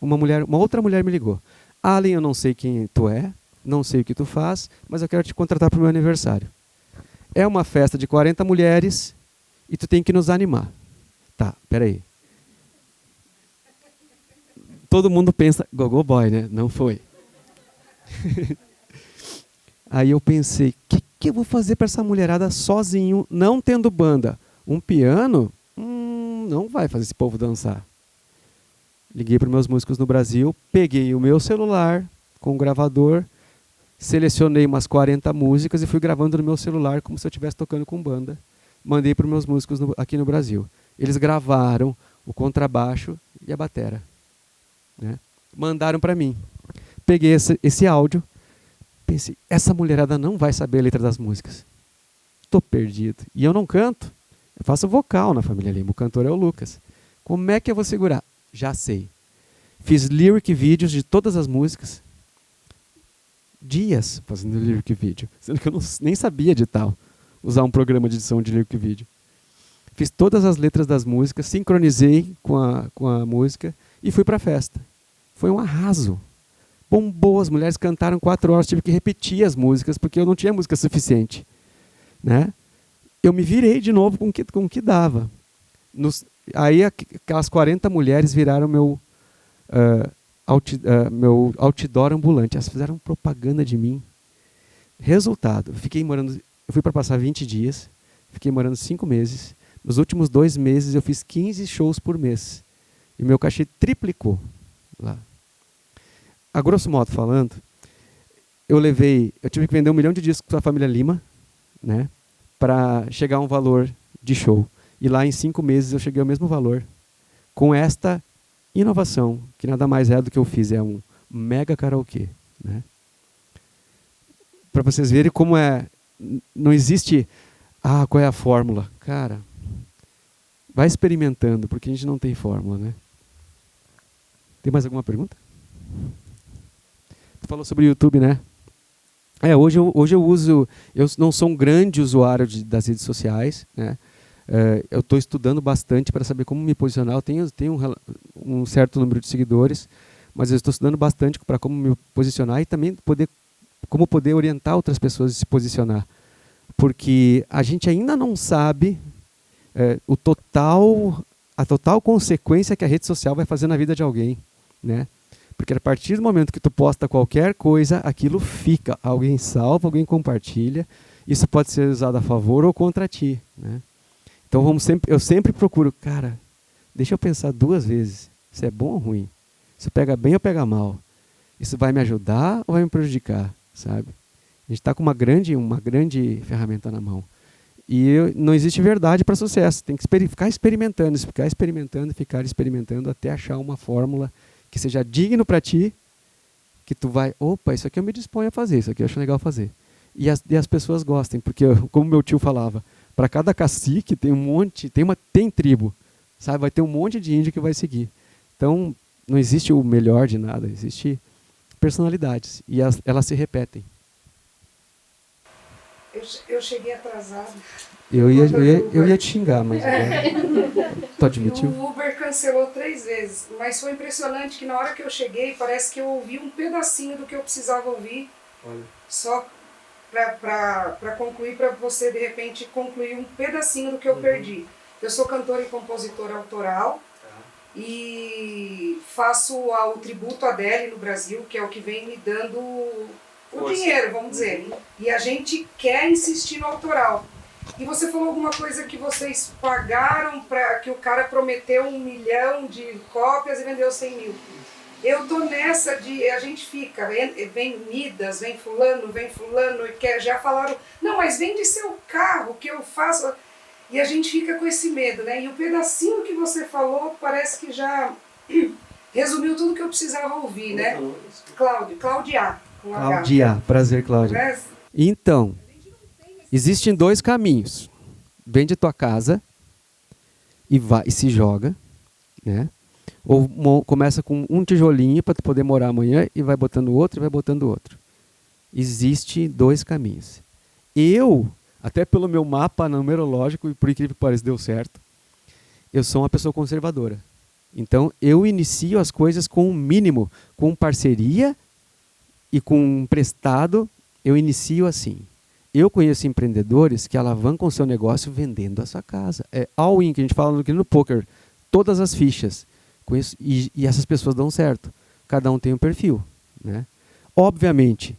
uma outra mulher me ligou. Allen, eu não sei quem tu é, não sei o que tu faz, mas eu quero te contratar para o meu aniversário. É uma festa de 40 mulheres e tu tem que nos animar. Tá, peraí. Todo mundo pensa, go-go boy, né? Não foi. Aí eu pensei, o que eu vou fazer para essa mulherada sozinho, não tendo banda? Um piano? Não vai fazer esse povo dançar. Liguei para os meus músicos no Brasil, peguei o meu celular com o gravador, selecionei umas 40 músicas e fui gravando no meu celular como se eu estivesse tocando com banda. Mandei para os meus músicos aqui no Brasil. Eles gravaram o contrabaixo e a batera, né? Mandaram para mim. Peguei esse áudio, pensei, essa mulherada não vai saber a letra das músicas. Estou perdido. E eu não canto. Eu faço vocal na família Lima. O cantor é o Lucas. Como é que eu vou segurar? Já sei. Fiz lyric vídeos de todas as músicas. Dias fazendo lyric vídeo. Sendo que eu nem sabia editar, usar um programa de edição de lyric vídeo. Fiz todas as letras das músicas, sincronizei com a música e fui para a festa. Foi um arraso. Bombou, as mulheres cantaram 4 horas, tive que repetir as músicas porque eu não tinha música suficiente, né? Eu me virei de novo com o que dava. Aí aquelas 40 mulheres viraram meu outdoor ambulante. Elas fizeram propaganda de mim. Resultado, eu fui para passar 20 dias, fiquei morando 5 meses. Nos últimos 2 meses eu fiz 15 shows por mês. E meu cachê triplicou lá. A grosso modo falando, eu tive que vender 1 milhão de discos para a família Lima, né, para chegar a um valor de show. E lá em 5 meses eu cheguei ao mesmo valor. Com esta inovação, que nada mais é do que eu fiz, é um mega karaokê, né? Para vocês verem como não existe, qual é a fórmula? Cara, vai experimentando, porque a gente não tem fórmula, né? Tem mais alguma pergunta? Tu falou sobre o YouTube, né? Hoje eu uso, eu não sou um grande usuário das redes sociais, né? Eu estou estudando bastante para saber como me posicionar. Eu tenho um certo número de seguidores, mas eu estou estudando bastante para como me posicionar e também como poder orientar outras pessoas a se posicionar. Porque a gente ainda não sabe a total consequência que a rede social vai fazer na vida de alguém, né? Porque a partir do momento que tu posta qualquer coisa, aquilo fica. Alguém salva, alguém compartilha. Isso pode ser usado a favor ou contra ti, né? Então eu sempre procuro, cara, deixa eu pensar 2 vezes. Se é bom ou ruim? Se pega bem ou pega mal? Isso vai me ajudar ou vai me prejudicar, sabe? A gente está com uma grande ferramenta na mão. E não existe verdade para sucesso. Tem que ficar experimentando até achar uma fórmula que seja digno para ti, que tu vai, isso aqui eu me disponho a fazer, isso aqui eu acho legal fazer. E as pessoas gostem, porque como meu tio falava, para cada cacique tem tribo, sabe? Vai ter um monte de índio que vai seguir. Então, não existe o melhor de nada, existe personalidades, e elas se repetem. Eu cheguei atrasado. Eu ia te xingar, mas tu admitiu? O Uber cancelou 3 vezes, mas foi impressionante que na hora que eu cheguei, parece que eu ouvi um pedacinho do que eu precisava ouvir. Olha. Só para concluir, para você de repente concluir um pedacinho do que eu perdi. Eu sou cantora e compositora autoral e faço o tributo à Adele no Brasil, que é o que vem me dando o dinheiro, vamos dizer. E a gente quer insistir no autoral. E você falou alguma coisa que vocês pagaram para que o cara prometeu 1 milhão de cópias e vendeu 100 mil. Eu tô nessa a gente fica, vem Midas, vem fulano, e já falaram, não, mas vende seu carro, que eu faço. E a gente fica com esse medo, né? E o pedacinho que você falou parece que já resumiu tudo que eu precisava ouvir, né? Claudia. Cláudia, prazer, Cláudia. Então, existem 2 caminhos. Vende tua casa e se joga, né? Ou começa com um tijolinho para tu poder morar amanhã e vai botando outro e vai botando outro. Existe 2 caminhos. Eu, até pelo meu mapa numerológico, e por incrível que pareça deu certo, eu sou uma pessoa conservadora. Então eu inicio as coisas com o mínimo, com parceria e com emprestado, eu inicio assim. Eu conheço empreendedores que alavancam o seu negócio vendendo a sua casa. É all-in, que a gente fala aqui no poker, todas as fichas. Conheço, e essas pessoas dão certo. Cada um tem um perfil, né? Obviamente,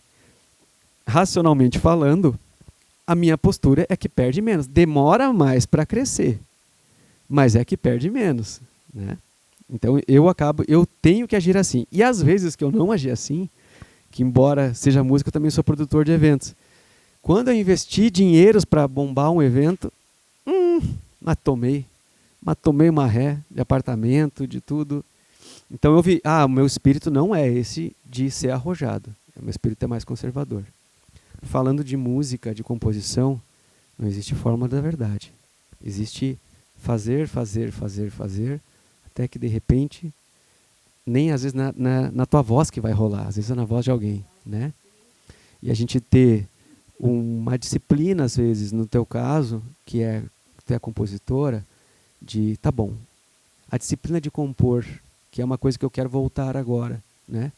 racionalmente falando, a minha postura é que perde menos. Demora mais para crescer, mas é que perde menos, né? Então eu tenho que agir assim. E às vezes que eu não agir assim, que embora seja música, eu também sou produtor de eventos. Quando eu investi dinheiros para bombar um evento, mas tomei uma ré de apartamento, de tudo. Então eu vi, o meu espírito não é esse de ser arrojado. O meu espírito é mais conservador. Falando de música, de composição, não existe fórmula da verdade. Existe fazer, até que de repente, nem às vezes na tua voz que vai rolar, às vezes é na voz de alguém, né? E a gente ter uma disciplina, às vezes, no teu caso, que é tu é compositora, de, tá bom, a disciplina de compor, que é uma coisa que eu quero voltar agora, né?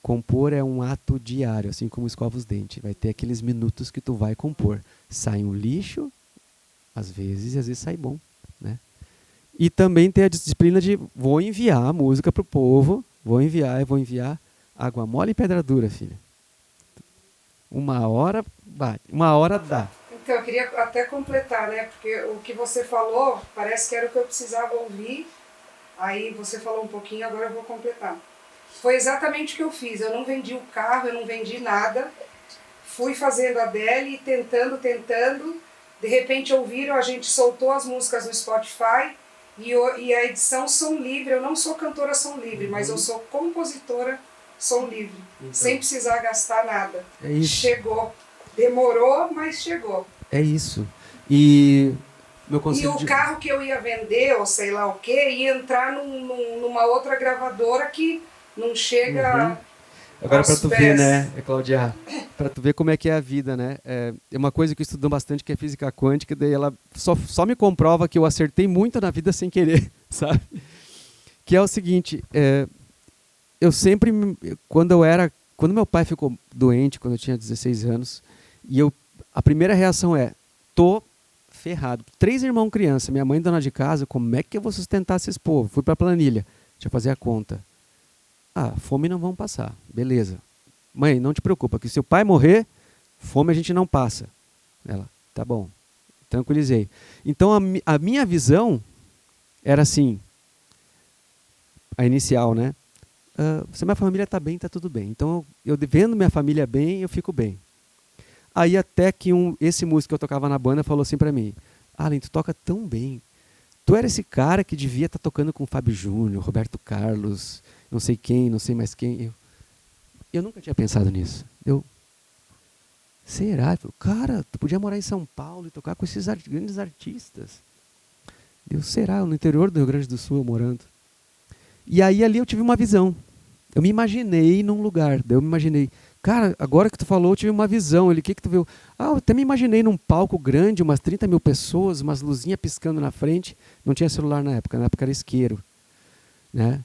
Compor é um ato diário, assim como escova os dentes. Vai ter aqueles minutos que tu vai compor. Sai um lixo, às vezes sai bom, né? E também ter a disciplina de vou enviar a música pro povo, vou enviar água mole e pedra dura, filha. Uma hora bate, uma hora dá. Então, eu queria até completar, né? Porque o que você falou parece que era o que eu precisava ouvir. Aí você falou um pouquinho, agora eu vou completar. Foi exatamente o que eu fiz. Eu não vendi o carro, eu não vendi nada. Fui fazendo a dele, tentando. De repente ouviram, a gente soltou as músicas no Spotify e a edição som livre. Eu não sou cantora som livre, mas eu sou compositora som livre. Então, sem precisar gastar nada. É isso. Chegou. Demorou, mas chegou. É isso. E o carro que eu ia vender, ou sei lá o que, ia entrar numa outra gravadora que não chega. Agora para tu ver, né, Cláudia, para tu ver como é que é a vida, né? É uma coisa que eu estudo bastante, que é física quântica, daí ela só me comprova que eu acertei muito na vida sem querer, sabe? Que é o seguinte, eu sempre, quando meu pai ficou doente, quando eu tinha 16 anos, a primeira reação tô ferrado. 3 irmãos criança, minha mãe dona de casa, como é que eu vou sustentar esses povos? Fui para a planilha, deixa eu fazer a conta. Fome não vão passar, beleza. Mãe, não te preocupa, que se o pai morrer, fome a gente não passa. Ela, tá bom, tranquilizei. Então a minha visão era assim, a inicial, né? Se minha família está bem, está tudo bem. Então eu vendo minha família bem, eu fico bem. Aí até que esse músico que eu tocava na banda falou assim para mim, Alan, tu toca tão bem. Tu era esse cara que devia estar tocando com o Fábio Júnior, Roberto Carlos, não sei quem, não sei mais quem. Eu nunca tinha pensado nisso. Será? Cara, tu podia morar em São Paulo e tocar com esses grandes artistas. Será? No interior do Rio Grande do Sul, eu morando. E aí ali eu tive uma visão. Eu me imaginei num lugar. Daí eu me imaginei, cara, agora que tu falou, eu tive uma visão. O que tu viu? Eu até me imaginei num palco grande, umas 30 mil pessoas, umas luzinhas piscando na frente. Não tinha celular na época era isqueiro. Né?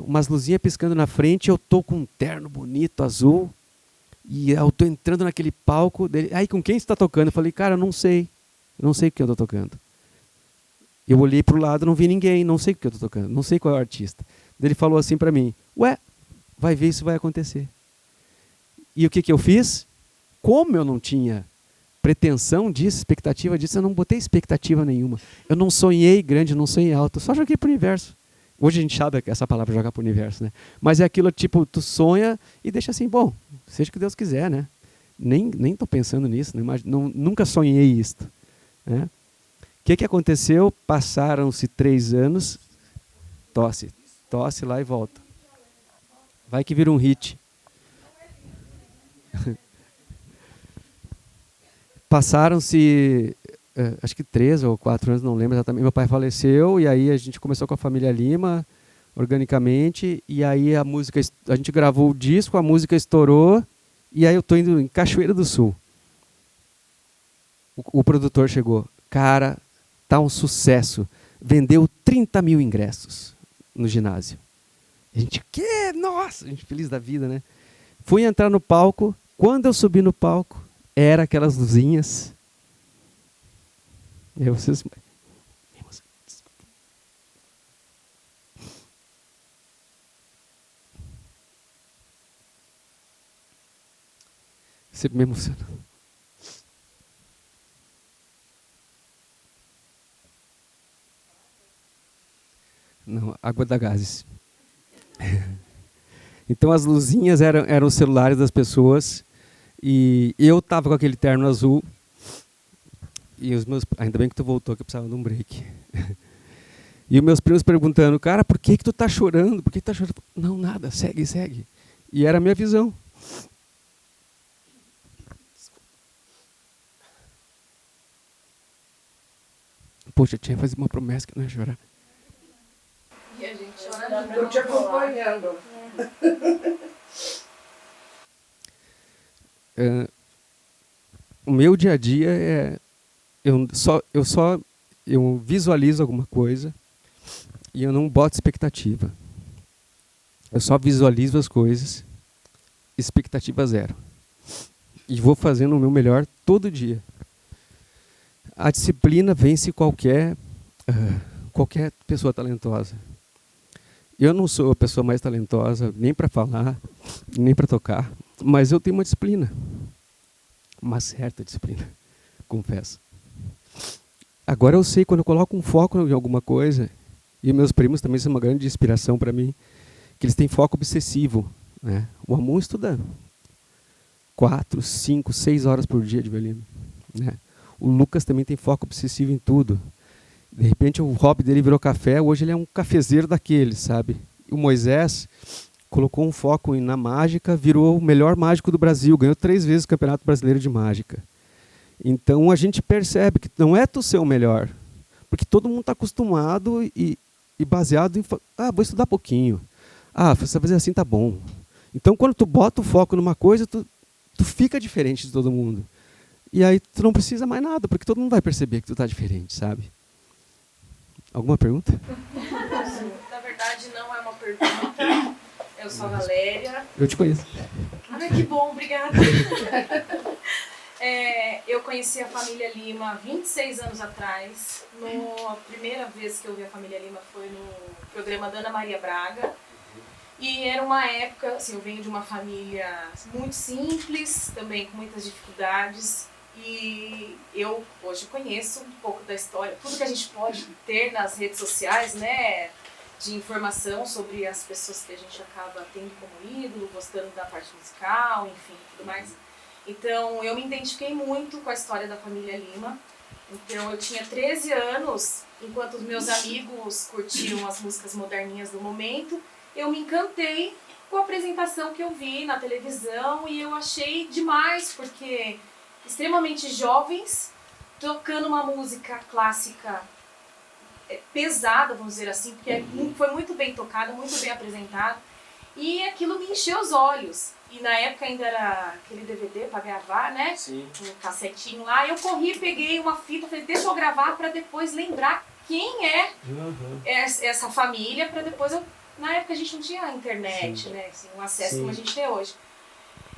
Umas luzinhas piscando na frente, eu tô com um terno bonito, azul, e eu tô entrando naquele palco dele. Aí, com quem você está tocando? Eu falei, cara, eu não sei o que eu tô tocando. Eu olhei para o lado, não vi ninguém, não sei o que eu tô tocando, não sei qual é o artista. Ele falou assim para mim, vai ver, isso vai acontecer. E o que eu fiz? Como eu não tinha pretensão disso, expectativa disso, eu não botei expectativa nenhuma. Eu não sonhei grande, não sonhei alto, eu só joguei para o universo. Hoje a gente sabe essa palavra, jogar para o universo, né? Mas é aquilo tipo, tu sonha e deixa assim, bom, seja o que Deus quiser, né? Nem tô pensando nisso, nunca sonhei isto. Né? O que aconteceu? Passaram-se 3 anos, tosse lá e volta. Vai que vira um hit. Passaram-se acho que 3 ou 4 anos, não lembro exatamente. Meu pai faleceu e aí a gente começou com a família Lima, organicamente, e aí a gente gravou o disco, a música estourou, e aí eu tô indo em Cachoeira do Sul. O produtor chegou, cara, tá um sucesso, vendeu 30 mil ingressos no ginásio. A gente, que? Nossa, a gente feliz da vida, né? Fui entrar no palco, quando eu subi no palco, era aquelas luzinhas. E aí vocês... Sempre me emociona. Não, água da gases. Então as luzinhas eram os celulares das pessoas e eu estava com aquele terno azul e ainda bem que tu voltou que eu precisava de um break. E os meus primos perguntando, cara, por que tu tá chorando? Por que tu tá chorando? Não, nada, segue, segue. E era a minha visão. Poxa, eu tinha que fazer uma promessa que não ia chorar. E a gente chora. Estou te acompanhando. O meu dia a dia é... Eu visualizo alguma coisa e eu não boto expectativa. Eu só visualizo as coisas, expectativa zero. E vou fazendo o meu melhor todo dia. A disciplina vence qualquer pessoa talentosa. Eu não sou a pessoa mais talentosa, nem para falar, nem para tocar, mas eu tenho uma disciplina. Uma certa disciplina, confesso. Agora eu sei, quando eu coloco um foco em alguma coisa, e meus primos também são uma grande inspiração para mim, que eles têm foco obsessivo, né? O Amon estuda 4, 5, 6 horas por dia de violino, né? O Lucas também tem foco obsessivo em tudo. De repente o hobby dele virou café, hoje ele é um cafezeiro daqueles, sabe? O Moisés colocou um foco na mágica, virou o melhor mágico do Brasil, ganhou 3 vezes o Campeonato Brasileiro de Mágica. Então a gente percebe que não é tu ser o melhor, porque todo mundo está acostumado e baseado em... vou estudar pouquinho. Você fazer assim tá bom. Então quando tu bota o foco numa coisa, tu fica diferente de todo mundo. E aí tu não precisa mais nada, porque todo mundo vai perceber que tu tá diferente, sabe? Alguma pergunta? Na verdade, não é uma pergunta. Eu sou a Valéria. Eu te conheço. Ai, que bom, obrigada. Eu conheci a família Lima 26 anos atrás. A primeira vez que eu vi a família Lima foi no programa da Ana Maria Braga. E era uma época, assim, eu venho de uma família muito simples, também com muitas dificuldades. E eu hoje conheço um pouco da história, tudo que a gente pode ter nas redes sociais, né, de informação sobre as pessoas que a gente acaba tendo como ídolo, gostando da parte musical, enfim, tudo mais. Então, eu me identifiquei muito com a história da família Lima. Então, eu tinha 13 anos, enquanto os meus amigos curtiam as músicas moderninhas do momento, eu me encantei com a apresentação que eu vi na televisão e eu achei demais, porque extremamente jovens, tocando uma música clássica pesada, vamos dizer assim, porque foi muito bem tocada, muito bem apresentada, e aquilo me encheu os olhos. E na época ainda era aquele DVD para gravar, né? Sim. Um cassetinho lá. Eu corri, peguei uma fita, falei, deixa eu gravar para depois lembrar quem é essa família, para depois eu... Na época a gente não tinha internet, sim, né? Assim, um acesso como a gente tem hoje.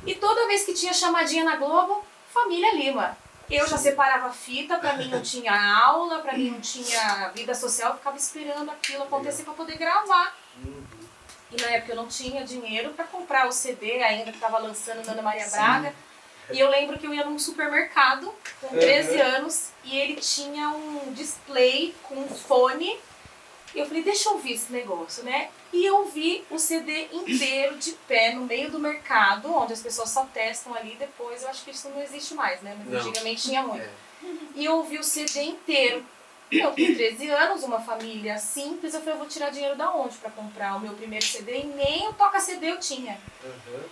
E toda vez que tinha chamadinha na Globo, família Lima. Eu já separava a fita, pra mim não tinha aula, pra mim não tinha vida social, eu ficava esperando aquilo acontecer pra poder gravar. E na época eu não tinha dinheiro pra comprar o CD ainda que tava lançando na Ana Maria Braga. E eu lembro que eu ia num supermercado com 13 anos e ele tinha um display com um fone. E eu falei, deixa eu ouvir esse negócio, né? E eu vi o CD inteiro de pé no meio do mercado, onde as pessoas só testam ali depois. Eu acho que isso não existe mais, né? Mas antigamente tinha muito. E eu ouvi o CD inteiro. Eu com 13 anos, uma família simples, eu falei, eu vou tirar dinheiro da onde para comprar o meu primeiro CD? E nem o toca-CD eu tinha.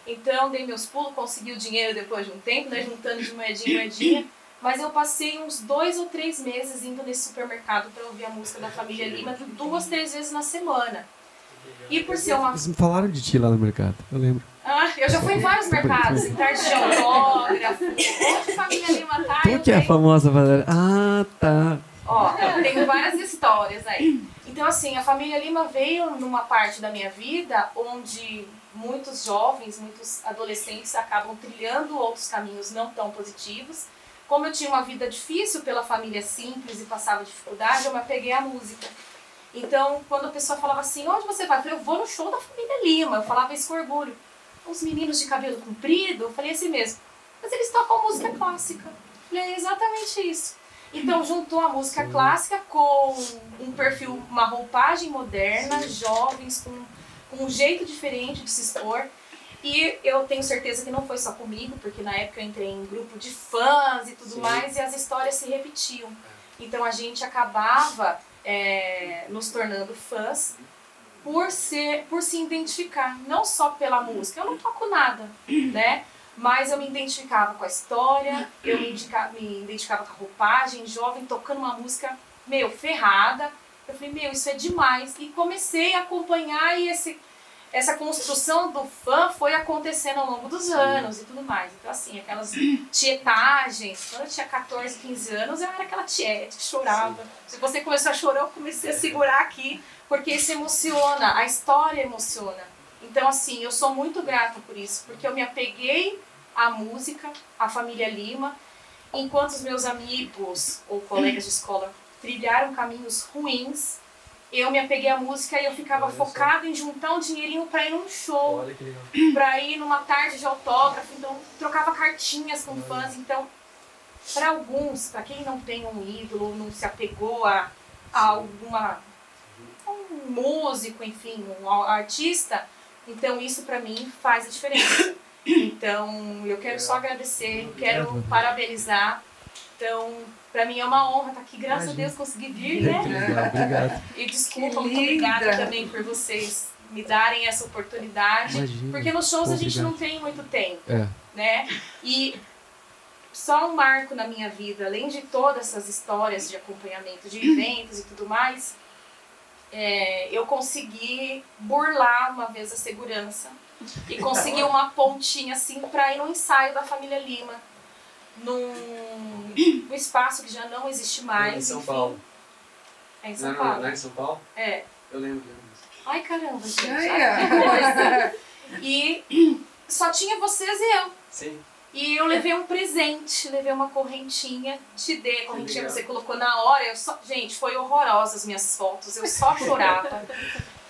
Então, dei meus pulos, consegui o dinheiro depois de um tempo, né? Juntando de moedinha em moedinha. mas eu passei uns 2 ou 3 meses indo nesse supermercado para ouvir a música da família Lima 2, 3 vezes na semana. E por ser uma... Vocês me falaram de ti lá no mercado, eu lembro. Eu já fui em vários mercados, em tarde de autógrafo, onde a família Lima tá. Tu que é a famosa Valéria. Ah, tá. Ó, eu tenho várias histórias aí. Então, assim, a família Lima veio numa parte da minha vida onde muitos jovens, muitos adolescentes acabam trilhando outros caminhos não tão positivos. Como eu tinha uma vida difícil pela família simples e passava dificuldade, eu me apeguei à música. Então, quando a pessoa falava assim, onde você vai? Eu falei, eu vou no show da família Lima. Eu falava isso com orgulho. Os meninos de cabelo comprido, eu falei assim mesmo. Mas eles tocam música clássica. Eu falei, é exatamente isso. Então, juntou a música clássica com um perfil, uma roupagem moderna, jovens, com um jeito diferente de se expor. E eu tenho certeza que não foi só comigo, porque na época eu entrei em grupo de fãs e tudo mais, e as histórias se repetiam. Então, a gente acabava nos tornando fãs por se identificar, não só pela música. Eu não toco nada, né? Mas eu me identificava com a história, eu me identificava com a roupagem, jovem, tocando uma música, ferrada. Eu falei, isso é demais. E comecei a acompanhar e essa construção do fã foi acontecendo ao longo dos anos e tudo mais. Então, assim, aquelas tietagens. Quando eu tinha 14, 15 anos, eu era aquela tiete que chorava. Se você começou a chorar, eu comecei a segurar aqui, porque isso emociona, a história emociona. Então, assim, eu sou muito grata por isso, porque eu me apeguei à música, à família Lima, enquanto os meus amigos ou colegas de escola trilharam caminhos ruins, eu me apeguei à música e eu ficava focada em juntar um dinheirinho para ir num show, para ir numa tarde de autógrafo, então trocava cartinhas com fãs. Então, para alguns, para quem não tem um ídolo, não se apegou a um músico, enfim, um artista, então isso para mim faz a diferença. Então, eu quero só agradecer, quero parabenizar. Então, para mim é uma honra estar aqui, graças a Deus consegui vir, né? Obrigado. E desculpa, muito obrigada também por vocês me darem essa oportunidade. Imagina. Porque nos shows a gente não tem muito tempo, É. né? E só um marco na minha vida, além de todas essas histórias de acompanhamento de eventos e tudo mais, eu consegui burlar uma vez a segurança e consegui uma pontinha assim para ir no ensaio da família Lima, num espaço que já não existe mais. Em São enfim. Paulo. É em São Paulo. Não é em São Paulo? É. Eu lembro disso. Ai, caramba, gente. Ai, que coisa. E só tinha vocês e eu. Sim. E eu levei um presente, levei uma correntinha, te dei a correntinha que você colocou na hora. Gente, foi horrorosa as minhas fotos, eu só chorava.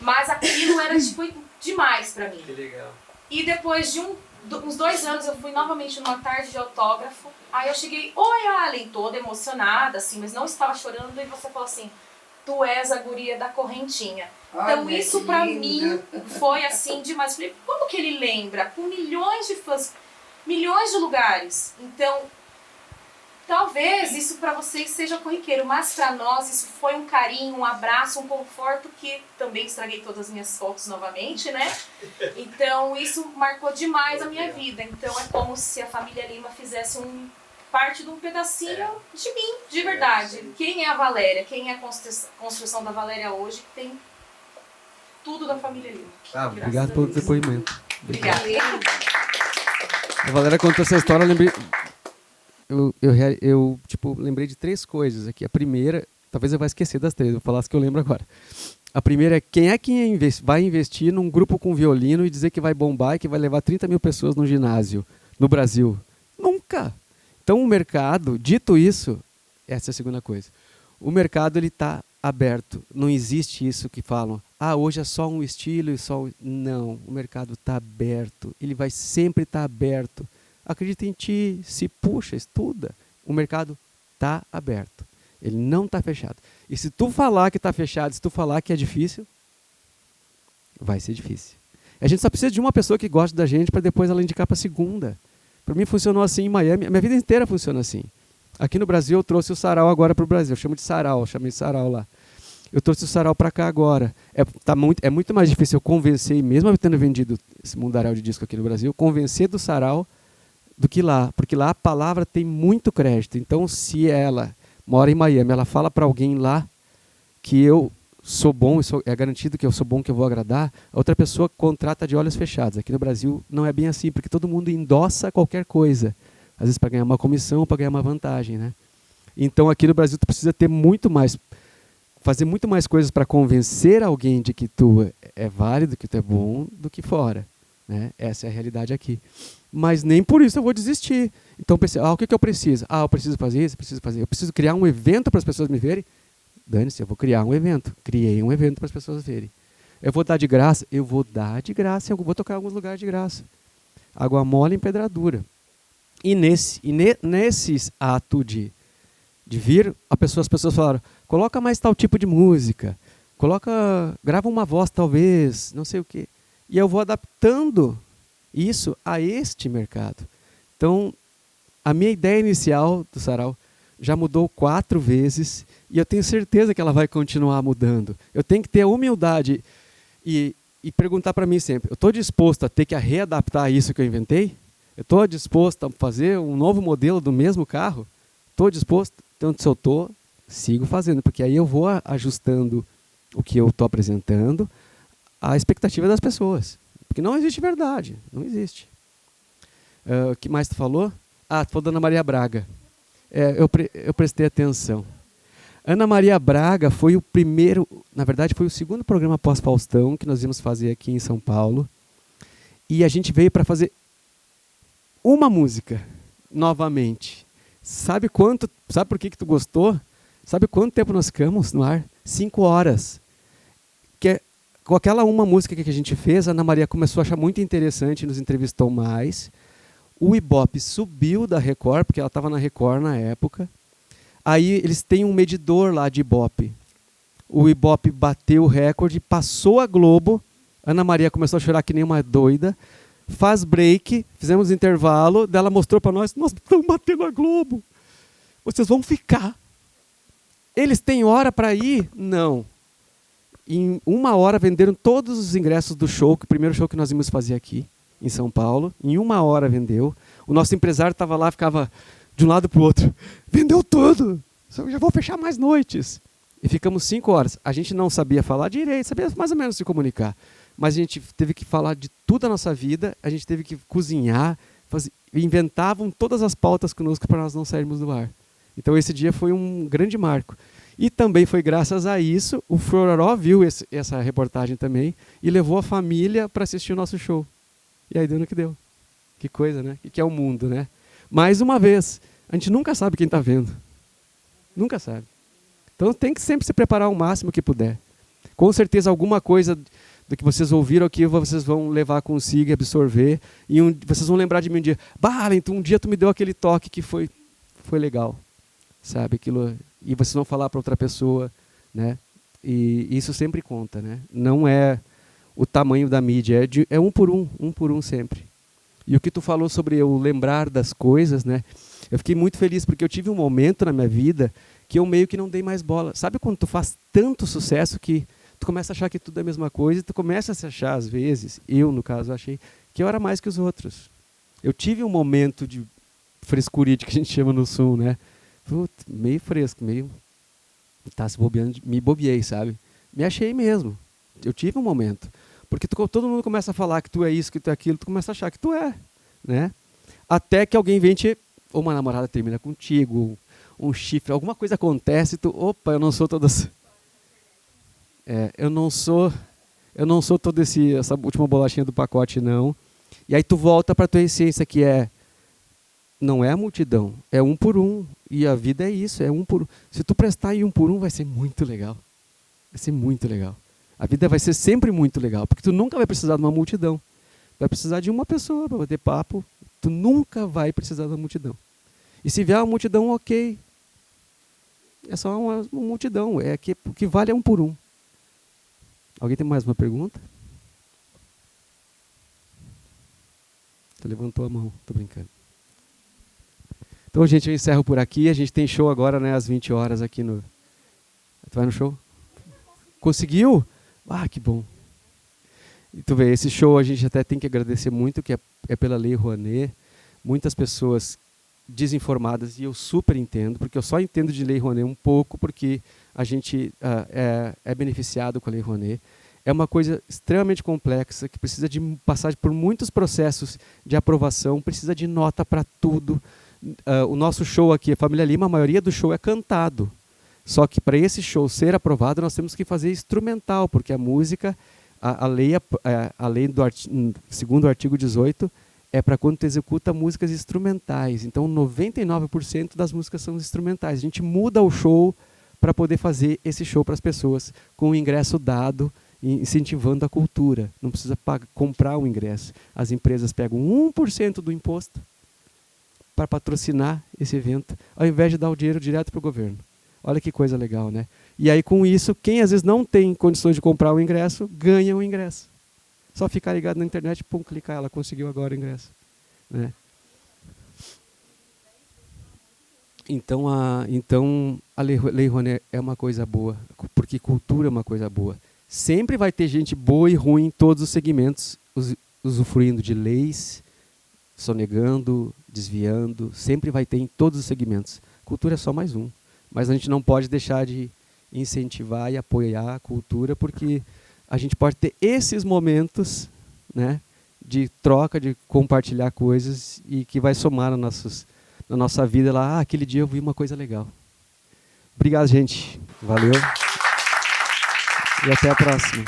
Mas aquilo era tipo demais pra mim. Que legal. E depois de uns 2 anos eu fui novamente numa tarde de autógrafo. Aí eu cheguei, oi Allen, toda emocionada, assim, mas não estava chorando. E você falou assim, tu és a guria da correntinha. Então Olha, isso pra mim foi assim demais. Falei, como que ele lembra? Com milhões de fãs, milhões de lugares. Então, talvez isso pra vocês seja corriqueiro, mas pra nós isso foi um carinho, um abraço, um conforto que também estraguei todas as minhas fotos novamente, né? Então isso marcou demais a minha vida. Então é como se a família Lima fizesse parte de um pedacinho de mim, de verdade. Quem é a Valéria? Quem é a construção da Valéria hoje? Que tem tudo da família Lima. Obrigado pelo depoimento. Obrigada. A Valéria contou essa história, eu lembrei... Eu lembrei de 3 coisas aqui. A primeira, talvez eu vá esquecer das 3, vou falar as que eu lembro agora. A primeira é quem vai investir num grupo com violino e dizer que vai bombar e que vai levar 30 mil pessoas no ginásio no Brasil? Nunca! Então o mercado, dito isso, essa é a segunda coisa. O mercado ele está aberto. Não existe isso que falam, hoje é só um estilo e só... Não, o mercado está aberto. Ele vai sempre estar aberto. Acredita em ti, se puxa, estuda. O mercado está aberto. Ele não está fechado. E se tu falar que está fechado, se tu falar que é difícil, vai ser difícil. A gente só precisa de uma pessoa que gosta da gente para depois ela indicar para a segunda. Para mim funcionou assim em Miami. A minha vida inteira funciona assim. Aqui no Brasil eu trouxe o sarau agora para o Brasil. Eu chamo de sarau, chamei de sarau lá. Eu trouxe o sarau para cá agora. É muito mais difícil eu convencer, mesmo eu tendo vendido esse mundaréu de disco aqui no Brasil, convencer do sarau do que lá, porque lá a palavra tem muito crédito. Então, se ela mora em Miami, ela fala para alguém lá que eu sou bom, é garantido que eu sou bom, que eu vou agradar, a outra pessoa contrata de olhos fechados. Aqui no Brasil não é bem assim, porque todo mundo endossa qualquer coisa, às vezes para ganhar uma comissão, para ganhar uma vantagem, né? Então, aqui no Brasil, tu precisa ter muito mais, fazer muito mais coisas para convencer alguém de que tu é válido, que tu é bom, do que fora, né? Essa é a realidade aqui. Mas nem por isso eu vou desistir. Então pensei, o que eu preciso? Eu preciso fazer isso, eu preciso criar um evento para as pessoas me verem. Dane-se, eu vou criar um evento. Criei um evento para as pessoas verem. Eu vou dar de graça? Eu vou dar de graça, eu vou tocar em alguns lugares de graça. Água mole em pedradura. E nesse ato de vir, as pessoas falaram, coloca mais tal tipo de música, grava uma voz talvez, não sei o quê. E eu vou adaptando isso a este mercado. Então, a minha ideia inicial do Sarau já mudou 4 vezes e eu tenho certeza que ela vai continuar mudando. Eu tenho que ter a humildade e perguntar para mim sempre, eu estou disposto a ter que readaptar isso que eu inventei? Eu estou disposto a fazer um novo modelo do mesmo carro? Estou disposto? Então, se eu estou, sigo fazendo, porque aí eu vou ajustando o que eu estou apresentando à expectativa das pessoas. Porque não existe verdade, não existe. O que mais tu falou? Tu falou da Ana Maria Braga. Eu prestei atenção. Ana Maria Braga foi o primeiro, na verdade foi o segundo programa pós-Faustão que nós íamos fazer aqui em São Paulo. E a gente veio para fazer uma música, novamente. Sabe por que tu gostou? Sabe quanto tempo nós ficamos no ar? 5 horas. Com aquela uma música que a gente fez, a Ana Maria começou a achar muito interessante, nos entrevistou mais. O Ibope subiu da Record, porque ela estava na Record na época. Aí eles têm um medidor lá de Ibope. O Ibope bateu o recorde, passou a Globo. A Ana Maria começou a chorar que nem uma doida. Faz break, fizemos intervalo, dela mostrou para nós estamos batendo a Globo. Vocês vão ficar. Eles têm hora para ir? Não. Em 1 hora venderam todos os ingressos do show, o primeiro show que nós íamos fazer aqui, em São Paulo. Em 1 hora vendeu. O nosso empresário estava lá, ficava de um lado para o outro. Vendeu tudo! Eu já vou fechar mais noites. E ficamos 5 horas. A gente não sabia falar direito, sabia mais ou menos se comunicar. Mas a gente teve que falar de tudo a nossa vida, a gente teve que cozinhar, inventavam todas as pautas conosco para nós não sairmos do ar. Então esse dia foi um grande marco. E também foi graças a isso, o Floró viu essa reportagem também e levou a família para assistir o nosso show. E aí deu no que deu. Que coisa, né? Que é o mundo, né? Mais uma vez, a gente nunca sabe quem está vendo. Nunca sabe. Então tem que sempre se preparar o máximo que puder. Com certeza alguma coisa do que vocês ouviram aqui, vocês vão levar consigo e absorver. E vocês vão lembrar de mim um dia. Então um dia tu me deu aquele toque que foi legal. Sabe? Aquilo, e vocês vão falar para outra pessoa, né? E isso sempre conta, né? Não é o tamanho da mídia, é um por um sempre. E o que tu falou sobre eu lembrar das coisas, né? Eu fiquei muito feliz porque eu tive um momento na minha vida que eu meio que não dei mais bola. Sabe quando tu faz tanto sucesso que tu começa a achar que tudo é a mesma coisa e tu começa a se achar, às vezes, eu no caso achei, que eu era mais que os outros. Eu tive um momento de frescurite, que a gente chama no sul, né? Meio fresco, meio... se bobeando, me bobeei, sabe? Me achei mesmo. Eu tive um momento. Porque todo mundo começa a falar que tu é isso, que tu é aquilo, tu começa a achar que tu é, né? Até que alguém vem ou uma namorada termina contigo, um chifre, alguma coisa acontece e tu, eu não sou todas... eu não sou toda essa última bolachinha do pacote, não. E aí tu volta para a tua essência, que não é a multidão, é 1 por 1. E a vida é isso, é 1 por 1. Se tu prestar em 1 por 1, vai ser muito legal. Vai ser muito legal. A vida vai ser sempre muito legal, porque tu nunca vai precisar de uma multidão. Vai precisar de uma pessoa para bater papo. Tu nunca vai precisar de uma multidão. E se vier uma multidão, ok. É só uma multidão. O que vale é 1 por 1. Alguém tem mais uma pergunta? Tu levantou a mão, tô brincando. Então, gente, eu encerro por aqui. A gente tem show agora, né, às 20 horas aqui no... Tu vai no show? Conseguiu? Que bom. E tu vê, esse show a gente até tem que agradecer muito, que é pela Lei Rouanet. muitas pessoas desinformadas, e eu super entendo, porque eu só entendo de Lei Rouanet um pouco, porque a gente é beneficiado com a Lei Rouanet. É uma coisa extremamente complexa, que precisa de passar por muitos processos de aprovação, precisa de nota para tudo. O nosso show aqui, a Família Lima, a maioria do show é cantado. Só que para esse show ser aprovado, nós temos que fazer instrumental, porque a música, a lei segundo o artigo 18, é para quando tu executa músicas instrumentais. Então, 99% das músicas são instrumentais. A gente muda o show para poder fazer esse show para as pessoas, com o ingresso dado, incentivando a cultura. Não precisa comprar o ingresso. As empresas pegam 1% do imposto para patrocinar esse evento, ao invés de dar o dinheiro direto para o governo. Olha que coisa legal, né? E aí, com isso, quem às vezes não tem condições de comprar o ingresso, ganha o ingresso. Só ficar ligado na internet, pum, clicar, ela conseguiu agora o ingresso. Né? Então a Lei Rouanet é uma coisa boa, porque cultura é uma coisa boa. Sempre vai ter gente boa e ruim em todos os segmentos, usufruindo de leis, sonegando, desviando, sempre vai ter em todos os segmentos. Cultura é só mais um. Mas a gente não pode deixar de incentivar e apoiar a cultura, porque a gente pode ter esses momentos, né, de troca, de compartilhar coisas e que vai somar na nossa vida lá. Aquele dia eu vi uma coisa legal. Obrigado, gente. Valeu. E até a próxima.